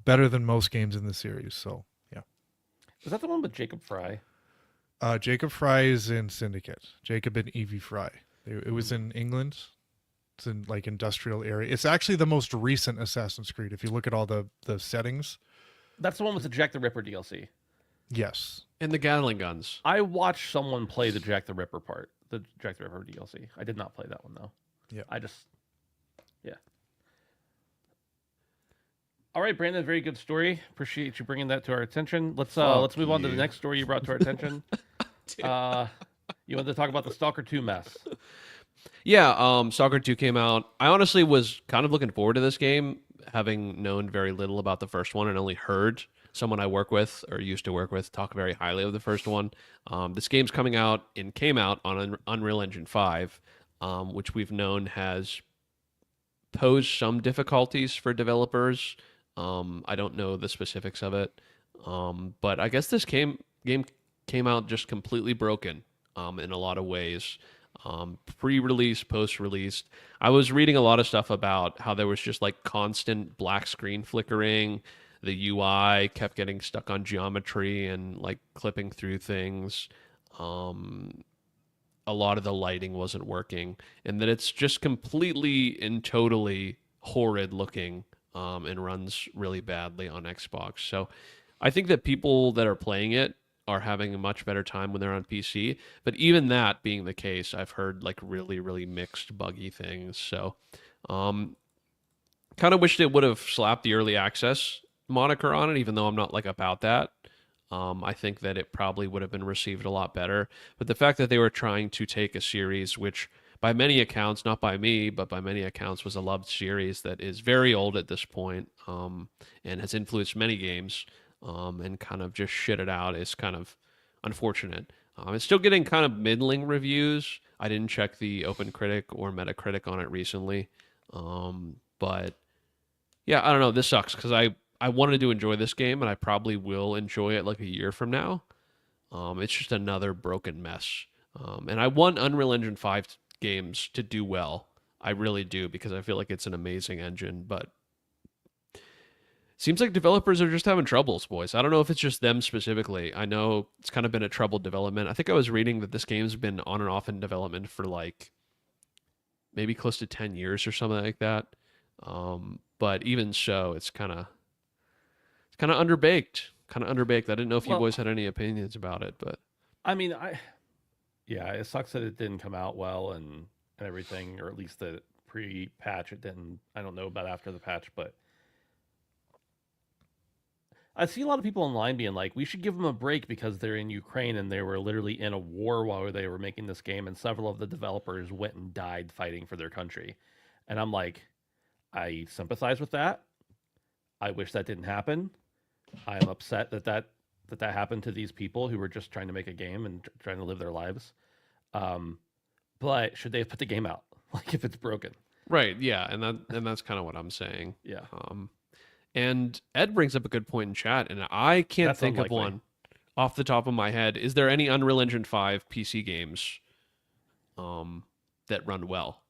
better than most games in the series. So yeah. Is that the one with Jacob Fry? Jacob Fry is in Syndicate. Jacob and Evie Fry. It was in England. It's in like industrial area. It's actually the most recent Assassin's Creed. If you look at all the settings. That's the one with the Jack the Ripper DLC. Yes. And the Gatling guns. I watched someone play the Jack the Ripper part, the Jack the Ripper DLC. I did not play that one though. Yeah. Yeah. All right, Brandon, very good story. Appreciate you bringing that to our attention. Let's move on to the next story you brought to our attention. You wanted to talk about the Stalker 2 mess. Yeah, Stalker 2 came out. I honestly was kind of looking forward to this game, having known very little about the first one and only heard someone I work with or used to work with talk very highly of the first one. This game's came out on Unreal Engine 5, which we've known has posed some difficulties for developers. I don't know the specifics of it, but I guess this game came out just completely broken in a lot of ways. Pre-release, post-release. I was reading a lot of stuff about how there was just like constant black screen flickering. The UI kept getting stuck on geometry and like clipping through things. A lot of the lighting wasn't working, and that it's just completely and totally horrid looking, and runs really badly on Xbox. So I think that people that are playing it are having a much better time when they're on PC. But even that being the case, I've heard like really, really mixed, buggy things. So kind of wished it would have slapped the early access moniker on it, even though I'm not like about that. I think that it probably would have been received a lot better. But the fact that they were trying to take a series which by many accounts, not by me, but by many accounts, was a loved series that is very old at this point, and has influenced many games, and kind of just shit it out is kind of unfortunate. It's still getting kind of middling reviews. I didn't check the OpenCritic or Metacritic on it recently, but yeah, I don't know. This sucks because I wanted to enjoy this game, and I probably will enjoy it like a year from now. It's just another broken mess. And I want Unreal Engine 5 games to do well. I really do, because I feel like it's an amazing engine, but seems like developers are just having troubles, boys. I don't know if it's just them specifically. I know it's kind of been a troubled development. I think I was reading that this game's been on and off in development for like maybe close to 10 years or something like that. But even so, it's kind of underbaked. Kind of underbaked. I didn't know if you boys had any opinions about it, but I mean, yeah, it sucks that it didn't come out well and everything, or at least the pre-patch it didn't. I don't know about after the patch, but I see a lot of people online being like, we should give them a break because they're in Ukraine and they were literally in a war while they were making this game, and several of the developers went and died fighting for their country. And I'm like, I sympathize with that. I wish that didn't happen. I'm upset that happened to these people who were just trying to make a game and trying to live their lives. But should they have put the game out? Like, if it's broken. right, yeah, and that's kind of what I'm saying. Yeah. And Ed brings up a good point in chat, and I can't That's think of unlikely. one off the top of my head. Is there any Unreal Engine 5 PC games that run well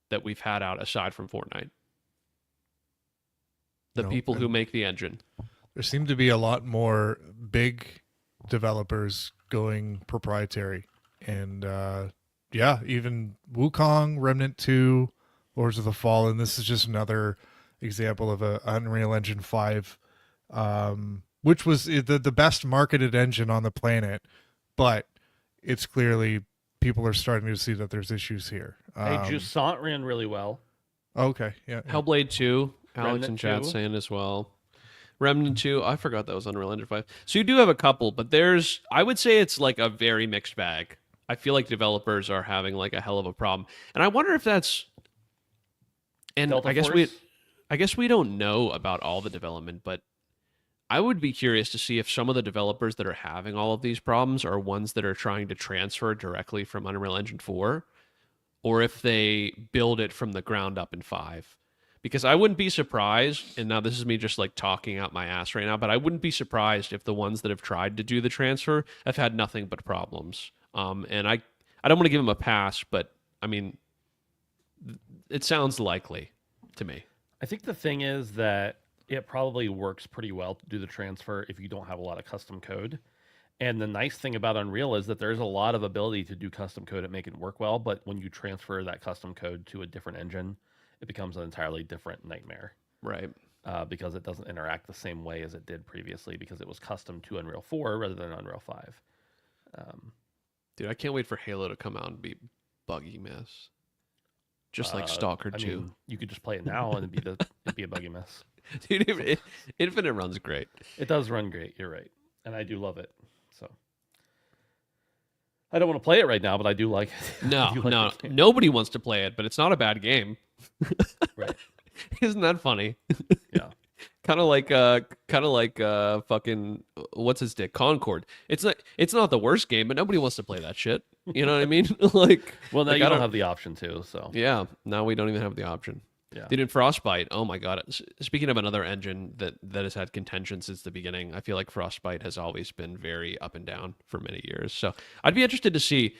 that we've had out aside from Fortnite? The No, people who and make the engine. there seem to be a lot more big developers going proprietary, and yeah, even Wukong, Remnant 2, Lords of the Fallen. This is just another example of a Unreal Engine 5, which was the best marketed engine on the planet, but it's clearly people are starting to see that there's issues here. Hey, Jusant ran really well. Okay, yeah. Hellblade 2, Alex Remnant in chat 2. saying as well. Remnant 2, I forgot that was Unreal Engine 5. So you do have a couple, but I would say it's like a very mixed bag. I feel like developers are having like a hell of a problem. And I wonder if that's, and Delta I guess Force? we don't know about all the development, but I would be curious to see if some of the developers that are having all of these problems are ones that are trying to transfer directly from Unreal Engine 4, or if they build it from the ground up in 5. Because I wouldn't be surprised, and now this is me just like talking out my ass right now, but I wouldn't be surprised if the ones that have tried to do the transfer have had nothing but problems. And I don't want to give them a pass, but I mean, it sounds likely to me. I think the thing is that it probably works pretty well to do the transfer if you don't have a lot of custom code. And the nice thing about Unreal is that there's a lot of ability to do custom code and make it work well, but when you transfer that custom code to a different engine, it becomes an entirely different nightmare. Right. Because it doesn't interact the same way as it did previously, because it was custom to Unreal 4 rather than Unreal 5. Dude, I can't wait for Halo to come out and be buggy mess. Just like Stalker 2. mean, you could just play it now and it'd be a buggy mess. Dude, Infinite runs great. It does run great, you're right. And I do love it. So I don't want to play it right now, but I do like it. No, I do like no, the game. nobody wants to play it, but it's not a bad game. Right. Isn't that funny? Yeah. kind of like fucking what's his dick Concord. It's not the worst game, but nobody wants to play that shit. You know what I mean? Like, Well, now like, you I don't have the option to, so Yeah, now we don't even have the option. yeah. Dude, in Frostbite, oh my god! Speaking of another engine that has had contention since the beginning, I feel like Frostbite has always been very up and down for many years. So I'd be interested to see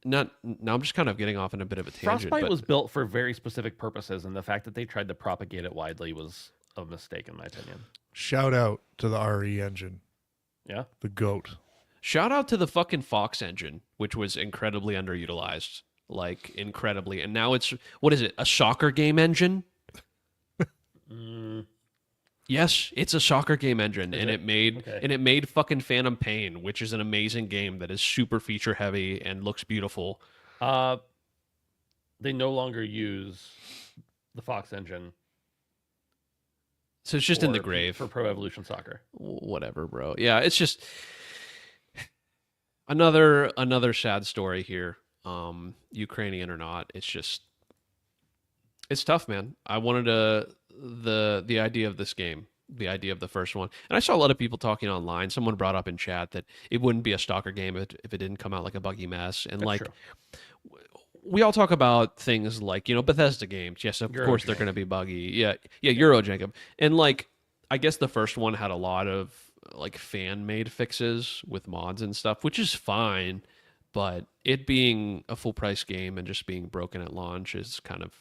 now I'm just kind of getting off on a bit of a tangent. Frostbite but was built for very specific purposes, and the fact that they tried to propagate it widely was a mistake, in my opinion. Shout out to the RE engine, Yeah. the GOAT. shout out to the fucking Fox engine, which was incredibly underutilized, like incredibly. And now it's what is it? A soccer game engine? Mm, Yes, it's a soccer game engine, Is and it? Okay. it made fucking Phantom Pain, which is an amazing game that is super feature heavy and looks beautiful. they no longer use the Fox engine. So it's just in the for- grave. for Pro Evolution Soccer. Whatever, bro. Yeah, it's just another sad story here. Ukrainian or not. It's tough, man. I wanted the idea of this game, the idea of the first one, and I saw a lot of people talking online. Someone brought up in chat that it wouldn't be a Stalker game if it didn't come out like a buggy mess, and That's like true. we all talk about things like, Bethesda games. Yes, of Euro course they're Jacob. going to be buggy. Yeah, Euro Jacob. And like, I guess the first one had a lot of like fan made fixes with mods and stuff, which is fine. But it being a full price game and just being broken at launch is kind of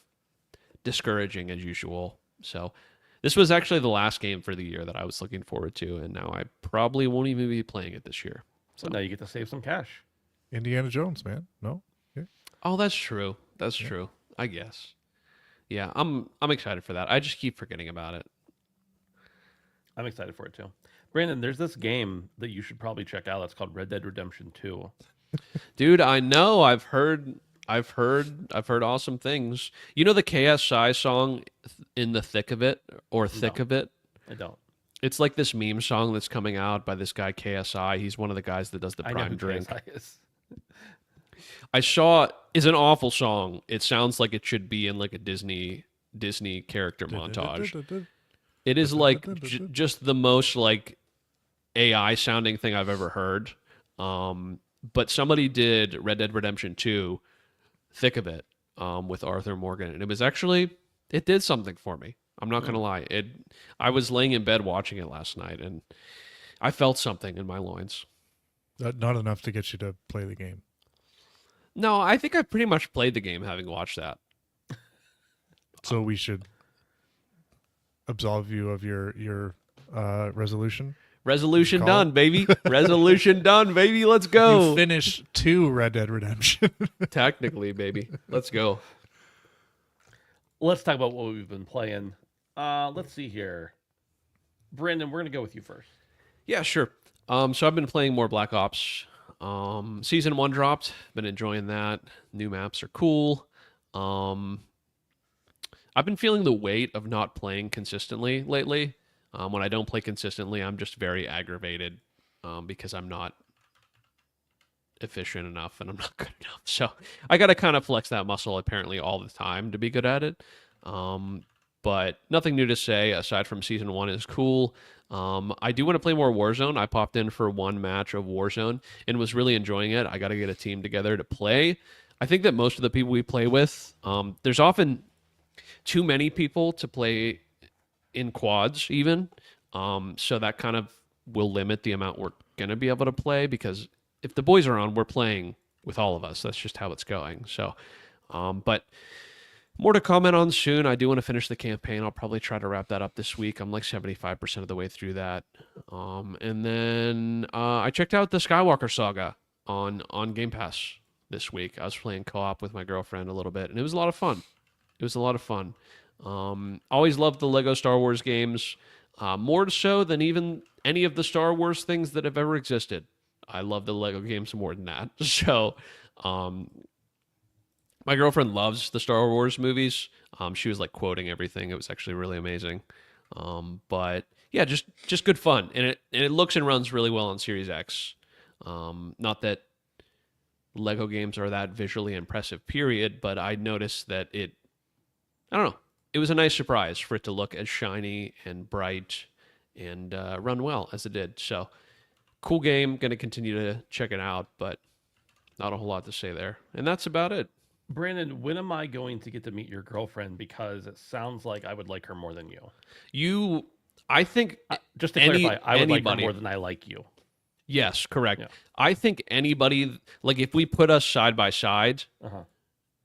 discouraging as usual. So this was actually the last game for the year that I was looking forward to, and now I probably won't even be playing it this year. So now you get to save some cash. Indiana Jones, man. No? Yeah. Oh, that's true. That's true. I guess. Yeah, I'm excited for that. I just keep forgetting about it. I'm excited for it too. Brandon, there's this game that you should probably check out. It's called Red Dead Redemption 2. Dude, I know. I've heard awesome things. You know the KSI song In the Thick of It or Thick No. of It? I don't. It's like this meme song that's coming out by this guy KSI. He's one of the guys that does the I know Prime who drink. KSI is. I saw is an awful song. It sounds like it should be in like a Disney character montage. It is like just the most like AI sounding thing I've ever heard. But somebody did Red Dead Redemption 2, Thick of It, with Arthur Morgan, and it did something for me. I'm not gonna lie. I was laying in bed watching it last night, and I felt something in my loins. Not enough to get you to play the game. No, I think I pretty much played the game having watched that. So we should absolve you of your resolution. Resolution Call done, baby. Resolution done, baby. Let's You go. finished 2 Red Dead Redemption. Technically, baby. Let's go. Let's talk about what we've been playing. Let's see here. Brandon, we're going to go with you first. Yeah, sure. So I've been playing more Black Ops. Season 1 dropped. Been enjoying that. New maps are cool. I've been feeling the weight of not playing consistently lately. When I don't play consistently, I'm just very aggravated because I'm not efficient enough and I'm not good enough. So I got to kind of flex that muscle apparently all the time to be good at it. But nothing new to say aside from Season 1 is cool. I do want to play more Warzone. I popped in for one match of Warzone and was really enjoying it. I got to get a team together to play. I think that most of the people we play with, there's often too many people to play in quads even. So that kind of will limit the amount we're going to be able to play because if the boys are on, we're playing with all of us. That's just how it's going. So, but more to comment on soon. I do want to finish the campaign. I'll probably try to wrap that up this week. I'm like 75% of the way through that. And then I checked out the Skywalker Saga on Game Pass this week. I was playing co-op with my girlfriend a little bit, and it was a lot of fun. Always loved the Lego Star Wars games, more so than even any of the Star Wars things that have ever existed. I love the Lego games more than that. So, my girlfriend loves the Star Wars movies. She was like quoting everything. It was actually really amazing. But yeah, just good fun, and it looks and runs really well on Series X. Not that Lego games are that visually impressive, period, but I noticed that I don't know. It was a nice surprise for it to look as shiny and bright and run well as it did. So, cool game. Going to continue to check it out, but not a whole lot to say there. And that's about it. Brandon, when am I going to get to meet your girlfriend? Because it sounds like I would like her more than you. I think, Just to clarify, I would like her anybody- more than I like you. yes, correct. Yeah. I think anybody, like if we put us side by side Uh-huh.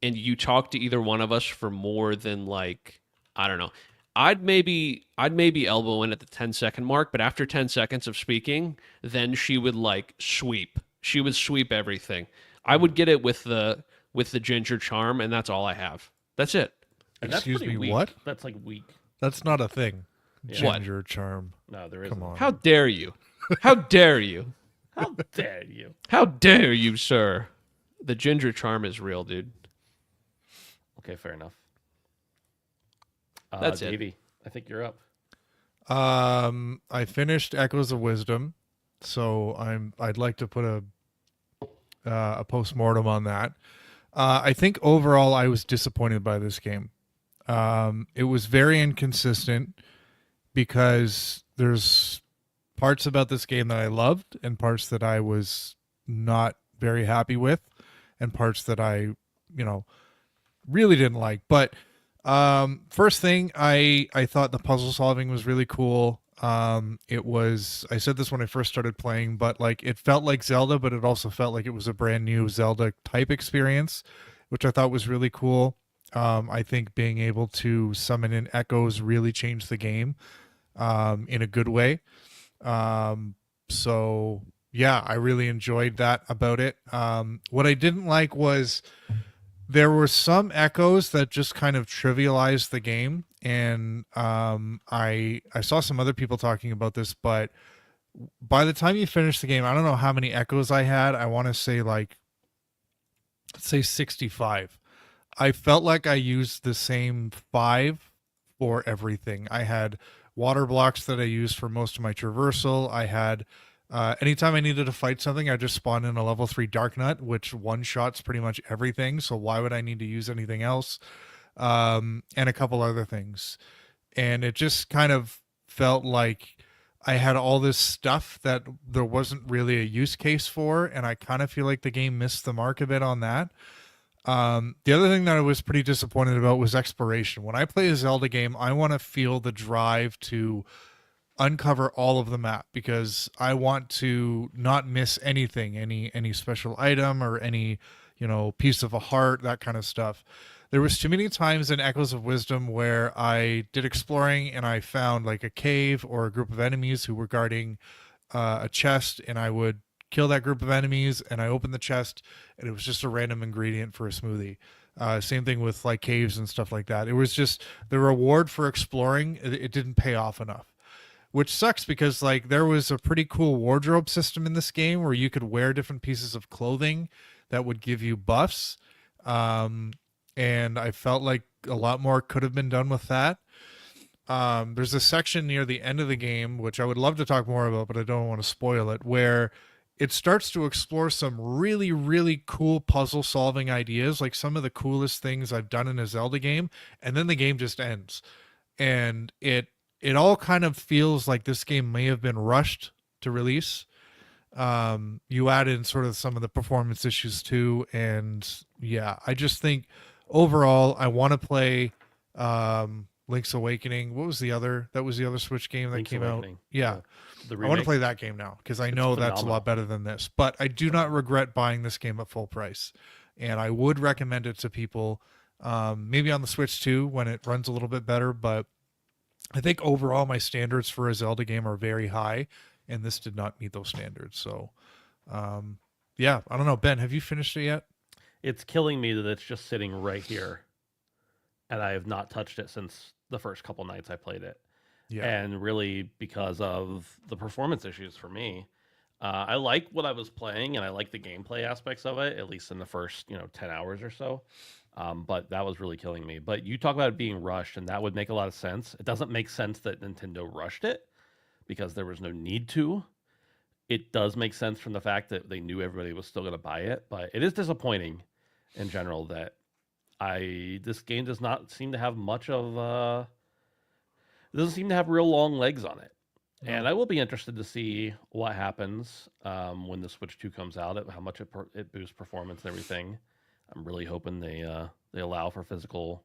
and you talk to either one of us for more than like, I don't know, I'd maybe elbow in at the 10-second mark, but after 10 seconds of speaking, then she would like sweep. She would sweep everything. I would get it with the ginger charm, and that's all I have. That's it. And that's Excuse pretty me, weak. what? That's like weak. That's not a thing. Yeah. What? Ginger charm. No, there isn't. Come on. How dare you? How dare you? How dare you? How dare you, sir? The ginger charm is real, dude. Okay, fair enough. That's it. Davey, I think you're up. I finished Echoes of Wisdom, so I'd like to put a postmortem on that. I think overall I was disappointed by this game. It was very inconsistent because there's parts about this game that I loved and parts that I was not very happy with and parts that I, you know, really didn't like. But first thing, I thought the puzzle solving was really cool. It was, I said this when I first started playing, but like it felt like Zelda, but it also felt like it was a brand new Zelda type experience, which I thought was really cool. I think being able to summon in echoes really changed the game in a good way. So yeah, I really enjoyed that about it. What I didn't like was there were some echoes that just kind of trivialized the game, and I saw some other people talking about this, but by the time you finish the game, I don't know how many echoes I had. I want to say like, let's say 65. I felt like I used the same 5 for everything. I had water blocks that I used for most of my traversal. I had anytime I needed to fight something, I just spawned in a level 3 Dark Nut, which one shots pretty much everything. So why would I need to use anything else? And a couple other things. And it just kind of felt like I had all this stuff that there wasn't really a use case for. And I kind of feel like the game missed the mark a bit on that. The other thing that I was pretty disappointed about was exploration. When I play a Zelda game, I want to feel the drive to uncover all of the map because I want to not miss anything, any special item or any, you know, piece of a heart, that kind of stuff. There was too many times in Echoes of Wisdom where I did exploring and I found like a cave or a group of enemies who were guarding a chest, and I would kill that group of enemies and I opened the chest and it was just a random ingredient for a smoothie. Same thing with like caves and stuff like that. It was just the reward for exploring. It didn't pay off enough, which sucks because like there was a pretty cool wardrobe system in this game where you could wear different pieces of clothing that would give you buffs. And I felt like a lot more could have been done with that. There's a section near the end of the game, which I would love to talk more about, but I don't want to spoil it, where it starts to explore some really, really cool puzzle solving ideas, like some of the coolest things I've done in a Zelda game. And then the game just ends. And it all kind of feels like this game may have been rushed to release. You add in sort of some of the performance issues too. And yeah, I just think overall, I want to play Link's Awakening. What was the other? That was the other Switch game that Link's came Awakening. out. Yeah. The I want to remake. play that game now because I It's know that's a phenomenal. lot better than this. But I do not regret buying this game at full price. And I would recommend it to people, maybe on the Switch too when it runs a little bit better. But I think overall my standards for a Zelda game are very high, and this did not meet those standards. So, yeah, I don't know. Ben, have you finished it yet? It's killing me that it's just sitting right here, and I have not touched it since the first couple nights I played it. Yeah. And really because of the performance issues for me. I like what I was playing, and I like the gameplay aspects of it, at least in the first 10 hours or so. But that was really killing me. But you talk about it being rushed, and that would make a lot of sense. It doesn't make sense that Nintendo rushed it because there was no need to. It does make sense from the fact that they knew everybody was still going to buy it, but it is disappointing in general that this game does not seem to have much of it doesn't seem to have real long legs on it. And I will be interested to see what happens when the Switch 2 comes out, how much it boosts performance and everything. I'm really hoping they allow for physical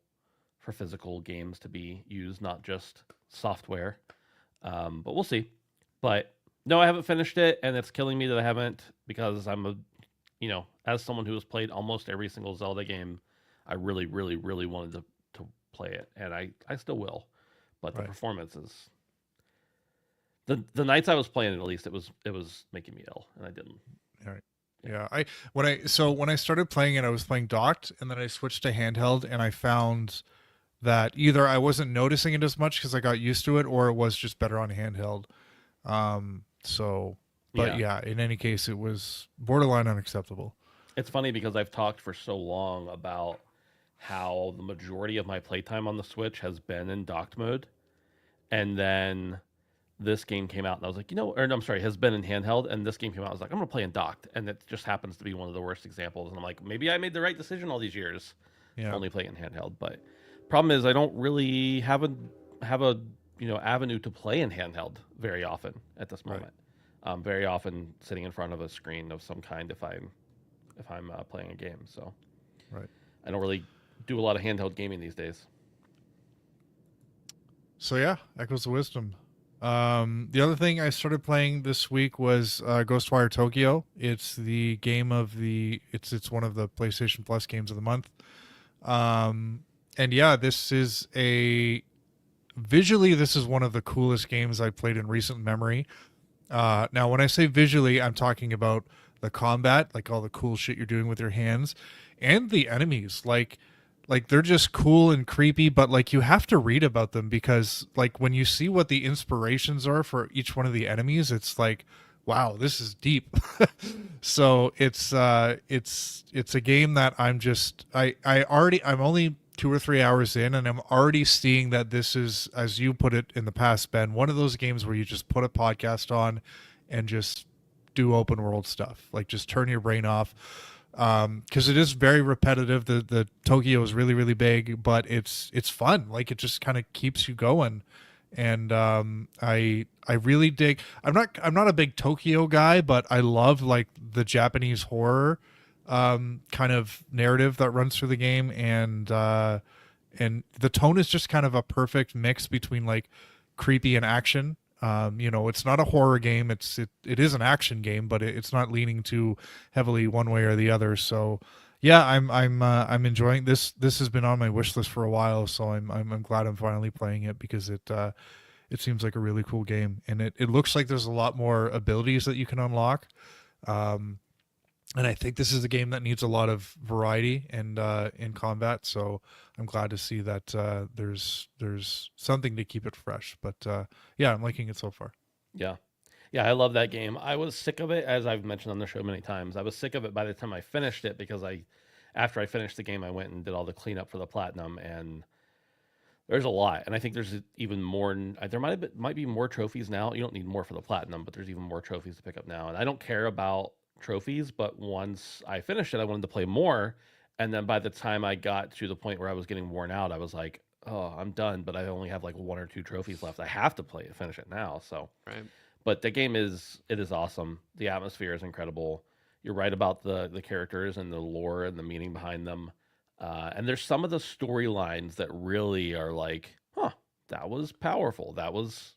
games to be used, not just software. But we'll see. But no, I haven't finished it, and it's killing me that I haven't, because as someone who has played almost every single Zelda game, I really, really, really wanted to play it, and I still will. But the Right. performance is the nights I was playing it, at least it was making me ill, and I didn't. All right. Yeah. When I started playing it, I was playing docked, and then I switched to handheld, and I found that either I wasn't noticing it as much because I got used to it, or it was just better on handheld. But yeah, in any case, it was borderline unacceptable. It's funny because I've talked for so long about how the majority of my playtime on the Switch has been in docked mode, and then this game came out, and I was like, or no, I'm sorry, has been in handheld, and this game came out. I was like, I'm gonna play in docked, and it just happens to be one of the worst examples. And I'm like, maybe I made the right decision all these years, Yeah. only playing in handheld. But problem is, I don't really have a avenue to play in handheld very often at this Right. moment. Very often sitting in front of a screen of some kind if I'm playing a game. So Right. I don't really do a lot of handheld gaming these days. So yeah, Echoes of Wisdom. The other thing I started playing this week was Ghostwire Tokyo. It's the game of the it's one of the PlayStation Plus games of the month. And yeah, this is visually this is one of the coolest games I've played in recent memory. Now when I say visually, I'm talking about the combat, like all the cool shit you're doing with your hands, and the enemies. Like they're just cool and creepy, but like you have to read about them because like when you see what the inspirations are for each one of the enemies, it's like, wow, this is deep. So it's a game that I'm only 2 or 3 hours in, and I'm already seeing that this is, as you put it in the past, Ben, one of those games where you just put a podcast on and just do open world stuff, like just turn your brain off. Because it is very repetitive. The Tokyo is really, really big, but it's fun. Like it just kind of keeps you going. And I really dig. I'm not a big Tokyo guy, but I love like the Japanese horror kind of narrative that runs through the game, and the tone is just kind of a perfect mix between like creepy and action. It's not a horror game. It is an action game, but it's not leaning too heavily one way or the other. So, yeah, I'm enjoying this. This has been on my wish list for a while, so I'm glad I'm finally playing it because it seems like a really cool game, and it looks like there's a lot more abilities that you can unlock. And I think this is a game that needs a lot of variety and in combat. So I'm glad to see that there's something to keep it fresh. But yeah, I'm liking it so far. Yeah. Yeah, I love that game. I was sick of it, as I've mentioned on the show many times. I was sick of it by the time I finished it because after I finished the game, I went and did all the cleanup for the platinum, and there's a lot. And I think there's even more. There might be more trophies now. You don't need more for the platinum, but there's even more trophies to pick up now. And I don't care about trophies, but once I finished it, I wanted to play more. And then by the time I got to the point where I was getting worn out, I was like, oh, I'm done, but I only have like 1 or 2 trophies left. I have to finish it now. So, Right. but the game is awesome. The atmosphere is incredible. You're right about the characters and the lore and the meaning behind them. And there's some of the storylines that really are like, huh, that was powerful. That was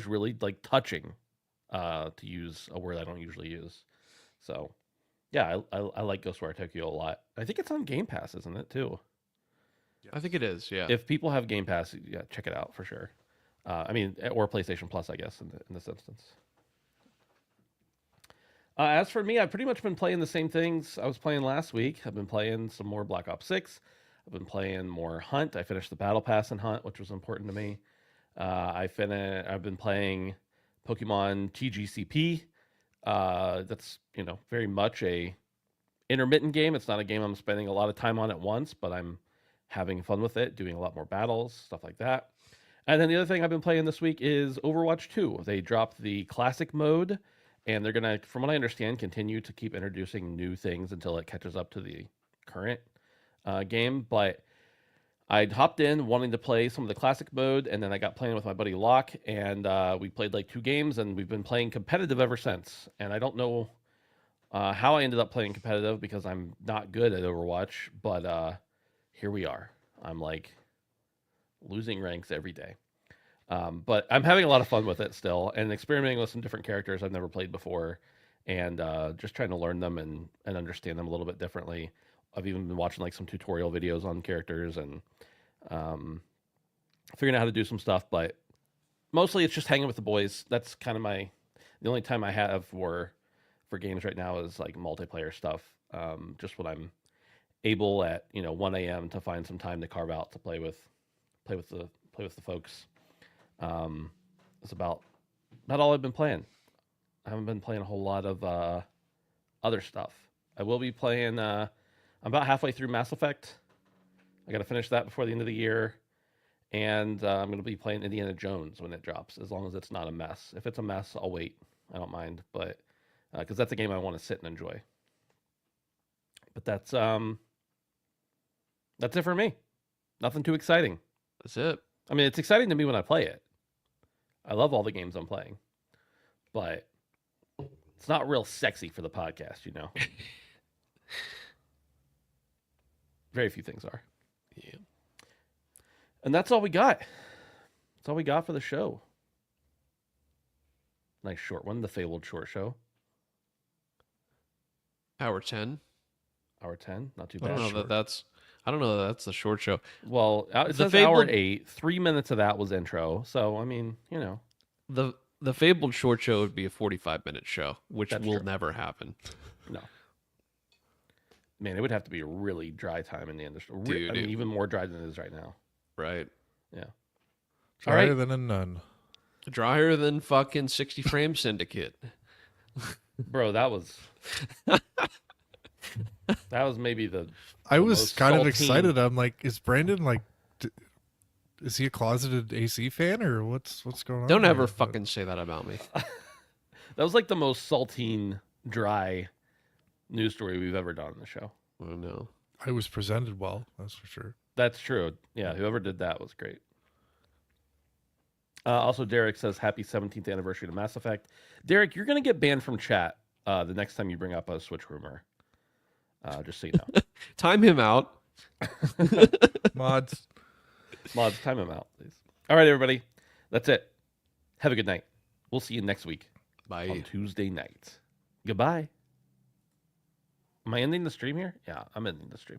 really like touching, to use a word I don't usually use. So, yeah, I like Ghostwire Tokyo a lot. I think it's on Game Pass, isn't it, too? I think it is. Yeah. If people have Game Pass, yeah, check it out for sure. Or PlayStation Plus, I guess, in this instance. As for me, I've pretty much been playing the same things I was playing last week. I've been playing some more Black Ops 6. I've been playing more Hunt. I finished the Battle Pass in Hunt, which was important to me. I've been playing Pokemon TGCP. That's very much a intermittent game. It's not a game I'm spending a lot of time on at once, but I'm having fun with it, doing a lot more battles, stuff like that. And then the other thing I've been playing this week is Overwatch 2. They dropped the classic mode, and they're gonna, from what I understand, continue to keep introducing new things until it catches up to the current game. But I hopped in wanting to play some of the classic mode, and then I got playing with my buddy Locke, and we played like 2 games, and we've been playing competitive ever since. And I don't know how I ended up playing competitive because I'm not good at Overwatch, but here we are. I'm like losing ranks every day. But I'm having a lot of fun with it still, and experimenting with some different characters I've never played before, and just trying to learn them and understand them a little bit differently. I've even been watching like some tutorial videos on characters and figuring out how to do some stuff, but mostly it's just hanging with the boys. That's kind of the only time I have for games right now is like multiplayer stuff. Just when I'm able at 1 a.m. to find some time to carve out to play with the folks. It's about not all I've been playing. I haven't been playing a whole lot of other stuff. I will be playing. I'm about halfway through Mass Effect. I got to finish that before the end of the year, And I'm going to be playing Indiana Jones when it drops, as long as it's not a mess. If it's a mess, I'll wait. I don't mind, but because that's a game I want to sit and enjoy. But that's it for me. Nothing too exciting. That's it. I mean, it's exciting to me when I play it. I love all the games I'm playing, but it's not real sexy for the podcast, you know. Very few things are. Yeah. And that's all we got. That's all we got for the show. Nice short one, the fabled short show. Hour 10. Hour 10, not too I bad. don't know that that's the short show. Well, it The says hour fabled- 8. 3 minutes of that was intro. So, I mean, you know. The fabled short show would be a 45-minute show, which That's will true. never happen. No. Man, it would have to be a really dry time in the industry. Dude, I mean, even more dry than it is right now. Right. Yeah. Drier right. than a nun. Drier than fucking 60 Frame Syndicate. Bro, that was maybe the I was most kind of saltine- excited. I'm like, is Brandon like, is he a closeted AC fan or what's going on? Don't here? ever But- fucking say that about me. that was like the most saltine, dry news story we've ever done on the show. Oh no. I was presented well, that's for sure. That's true. Yeah, whoever did that was great. Also, Derek says happy 17th anniversary to Mass Effect. Derek, you're going to get banned from chat the next time you bring up a Switch rumor. Just so you know. Time him out. Mods. Mods, time him out, please. All right, everybody. That's it. Have a good night. We'll see you next week Bye. on Tuesday night. Goodbye. Am I ending the stream here? Yeah, I'm ending the stream.